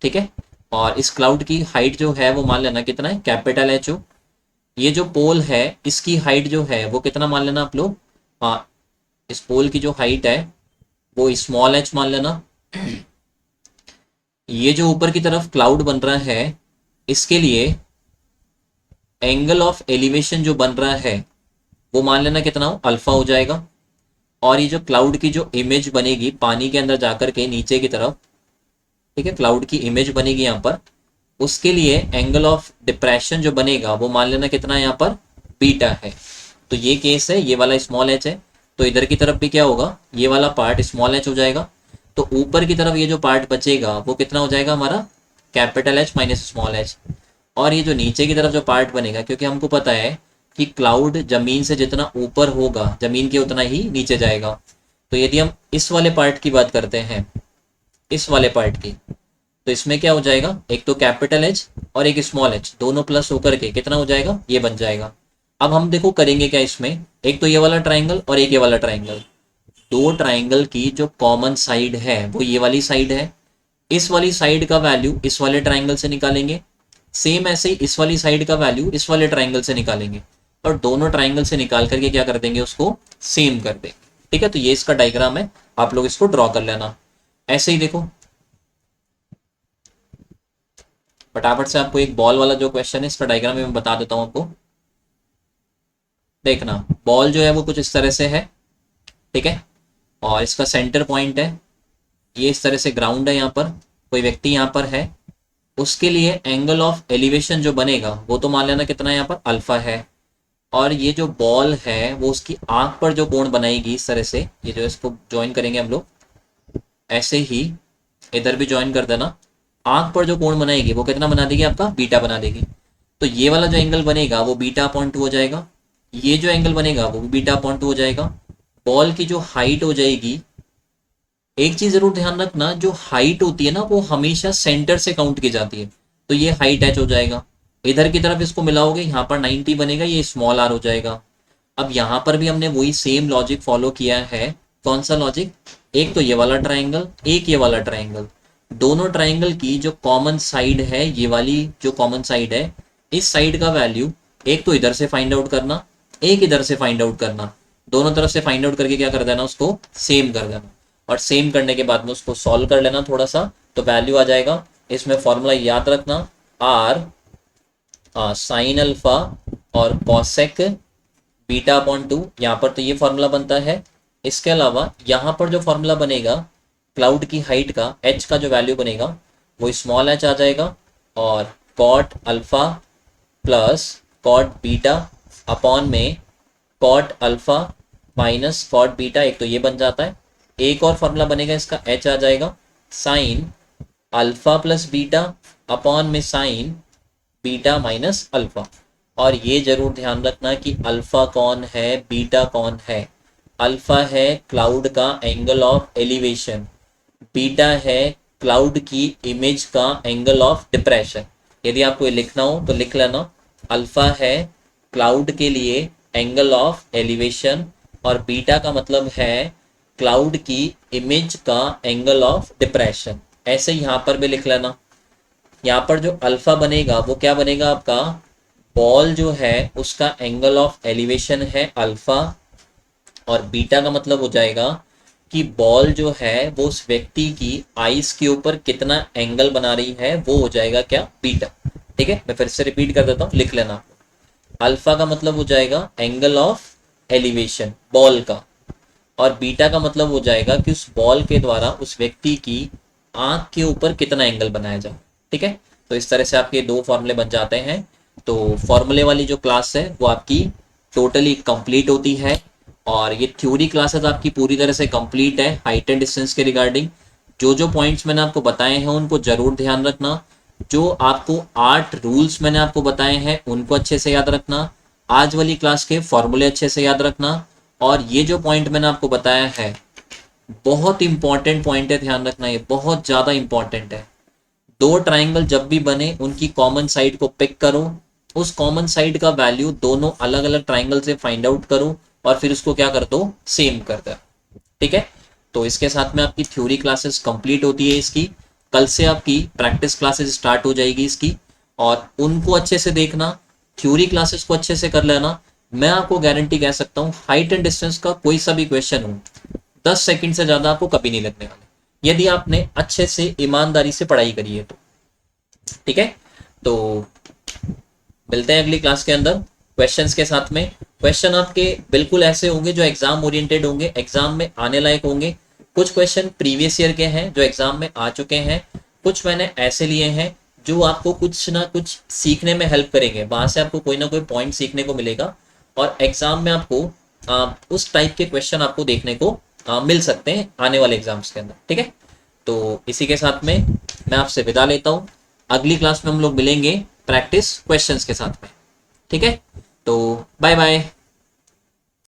ठीक है। और इस क्लाउड की हाइट जो है वो मान लेना कितना है, कैपिटल एच ओ। ये जो पोल है इसकी हाइट जो है वो कितना मान लेना आप लोग, इस पोल की जो हाइट है वो स्मॉल एच मान लेना। ये जो ऊपर की तरफ क्लाउड बन रहा है इसके लिए एंगल ऑफ एलिवेशन जो बन रहा है वो मान लेना कितना हो, अल्फा हो जाएगा। और ये जो क्लाउड की जो इमेज बनेगी पानी के अंदर जाकर के नीचे की तरफ, ठीक है, क्लाउड की इमेज बनेगी यहाँ पर, उसके लिए एंगल ऑफ डिप्रेशन जो बनेगा वो मान लेना कितना है यहाँ पर, बीटा है। तो ये केस है, ये वाला स्मॉल एच है, तो इधर की तरफ भी क्या होगा, ये वाला पार्ट स्मॉल एच हो जाएगा। तो ऊपर की तरफ ये जो पार्ट बचेगा वो कितना हो जाएगा हमारा, capital H minus small H. और ये जो नीचे की तरफ जो पार्ट बनेगा, क्योंकि हमको पता है कि क्लाउड जमीन से जितना ऊपर होगा जमीन के उतना ही नीचे जाएगा। तो यदि हम इस वाले पार्ट की बात करते हैं, इस वाले पार्ट की, तो इसमें क्या हो जाएगा, एक तो कैपिटल एच और एक स्मॉल एच दोनों प्लस होकर के कितना हो जाएगा, ये बन जाएगा। अब हम देखो करेंगे क्या इसमें, एक तो ये वाला ट्राइंगल और एक ये वाला ट्राइंगल, दो ट्राइंगल की जो कॉमन साइड है वो ये वाली साइड है। इस वाली साइड का वैल्यू इस वाले ट्राइंगल से निकालेंगे, सेम ऐसे ही इस वाली साइड का वैल्यू इस वाले ट्राइंगल से निकालेंगे, और दोनों ट्राइंगल से निकाल करके क्या कर देंगे, उसको सेम कर देंगे, ठीक है। तो ये इसका डायग्राम है, आप लोग इसको ड्रॉ कर लेना। ऐसे ही देखो फटाफट से आपको एक बॉल वाला जो क्वेश्चन है इसका डायग्राम मैं बता देता हूँ आपको। देखना बॉल जो है वो कुछ इस तरह से है, ठीक है, और इसका सेंटर पॉइंट है, ये इस तरह से ग्राउंड है, यहाँ पर कोई व्यक्ति यहाँ पर है, उसके लिए एंगल ऑफ एलिवेशन जो बनेगा वो तो मान लेना कितना है यहाँ पर, अल्फा है। और ये जो बॉल है वो उसकी आंख पर जो कोण बनाएगी इस तरह से, ये जो इसको ज्वाइन करेंगे हम लोग, ऐसे ही इधर भी ज्वाइन कर देना, आंख पर जो कोण बनाएगी वो कितना बना देगी, आपका बीटा बना देगी। तो ये वाला जो एंगल बनेगा वो बीटा अपॉन 2 हो जाएगा, ये जो एंगल बनेगा वो भी बीटा अपॉन 2 हो जाएगा। बॉल की जो हाइट हो जाएगी, एक चीज जरूर ध्यान रखना, जो हाइट होती है ना वो हमेशा सेंटर से काउंट की जाती है, तो ये हाइट एच हो जाएगा। इधर की तरफ इसको मिलाओगे, यहाँ पर 90 बनेगा, ये स्मॉल आर हो जाएगा। अब यहाँ पर भी हमने वही सेम लॉजिक फॉलो किया है। कौन सा लॉजिक? एक तो ये वाला ट्राइंगल, एक ये वाला ट्राइंगल, दोनों ट्राइंगल की जो कॉमन साइड है, ये वाली जो कॉमन साइड है, इस साइड का वैल्यू एक तो इधर से फाइंड आउट करना, एक इधर से फाइंड आउट करना। दोनों तरफ से फाइंड आउट करके क्या कर देना, उसको सेम कर देना, और सेम करने के बाद में उसको सॉल्व कर लेना थोड़ा सा, तो वैल्यू आ जाएगा। इसमें फॉर्मूला याद रखना, आर साइन अल्फा और कॉसेक बीटा अपॉन 2, यहाँ पर तो ये फॉर्मूला बनता है। इसके अलावा यहाँ पर जो फॉर्मूला बनेगा क्लाउड की हाइट का, एच का जो वैल्यू बनेगा वो स्मॉल एच आ जाएगा, और cot alpha plus cot beta upon में cot alpha minus cot beta, एक तो ये बन जाता है। एक और फॉर्मूला बनेगा इसका, एच आ जाएगा, sine alpha plus beta upon में साइन बीटा माइनस अल्फा। और ये जरूर ध्यान रखना कि अल्फा कौन है, बीटा कौन है। अल्फा है क्लाउड का एंगल ऑफ एलिवेशन, बीटा है क्लाउड की इमेज का एंगल ऑफ डिप्रेशन। यदि आपको ये लिखना हो तो लिख लेना, अल्फा है क्लाउड के लिए एंगल ऑफ एलिवेशन, और बीटा का मतलब है क्लाउड की इमेज का एंगल ऑफ डिप्रेशन। ऐसे यहाँ पर भी लिख लेना। यहाँ पर जो अल्फा बनेगा वो क्या बनेगा आपका, बॉल जो है उसका एंगल ऑफ एलिवेशन है अल्फा, और बीटा का मतलब हो जाएगा कि बॉल जो है वो उस व्यक्ति की आइस के ऊपर कितना एंगल बना रही है, वो हो जाएगा क्या, बीटा। ठीक है, मैं फिर से रिपीट कर देता हूँ, लिख लेना। अल्फा का मतलब हो जाएगा एंगल ऑफ एलिवेशन बॉल का, और बीटा का मतलब हो जाएगा कि उस बॉल के द्वारा उस व्यक्ति की आंख के ऊपर कितना एंगल बनाया जाए। ठीक है, तो इस तरह से आपके दो फॉर्मूले बन जाते हैं। तो फॉर्मूले वाली जो क्लास है वो आपकी टोटली कंप्लीट होती है, और ये थ्योरी क्लासेस आपकी पूरी तरह से कंप्लीट है हाइट एंड डिस्टेंस के रिगार्डिंग। जो जो पॉइंट्स मैंने आपको बताए हैं उनको जरूर ध्यान रखना। जो आपको 8 रूल्स मैंने आपको बताए हैं उनको अच्छे से याद रखना। आज वाली क्लास के फॉर्मूले अच्छे से याद रखना, और ये जो पॉइंट मैंने आपको बताया है बहुत इंपॉर्टेंट पॉइंट है, ध्यान रखना, ये बहुत ज़्यादा इंपॉर्टेंट है। दो ट्राइंगल जब भी बने उनकी कॉमन साइड को पिक करो, उस कॉमन साइड का वैल्यू दोनों अलग अलग ट्राइंगल से फाइंड आउट करो, और फिर उसको क्या कर दो, सेम कर दो। ठीक है, तो इसके साथ में आपकी थ्योरी क्लासेस कंप्लीट होती है इसकी। कल से आपकी प्रैक्टिस क्लासेस स्टार्ट हो जाएगी इसकी, और उनको अच्छे से देखना, थ्योरी क्लासेस को अच्छे से कर लेना। मैं आपको गारंटी कह सकता हूँ हाइट एंड डिस्टेंस का कोई सा भी क्वेश्चन हो 10 सेकंड से ज्यादा आपको कभी नहीं लगने वाले, यदि आपने अच्छे से ईमानदारी से पढ़ाई करी है तो। ठीक है, तो मिलते हैं अगली क्लास के अंदर क्वेश्चंस के साथ में। क्वेश्चन आपके बिल्कुल ऐसे होंगे जो एग्जाम ओरिएंटेड होंगे, एग्जाम में आने लायक होंगे। कुछ क्वेश्चन प्रीवियस ईयर के हैं जो एग्जाम में आ चुके हैं, कुछ मैंने ऐसे लिए हैं जो आपको कुछ ना कुछ सीखने में हेल्प करेंगे, वहां से आपको कोई ना कोई पॉइंट सीखने को मिलेगा, और एग्जाम में आपको उस टाइप के क्वेश्चन आपको देखने को मिल सकते हैं आने वाले एग्जाम्स के अंदर। ठीक है, तो इसी के साथ में मैं आपसे विदा लेता हूँ। अगली क्लास में हम लोग मिलेंगे प्रैक्टिस क्वेश्चंस के साथ में। ठीक है, तो बाय बाय।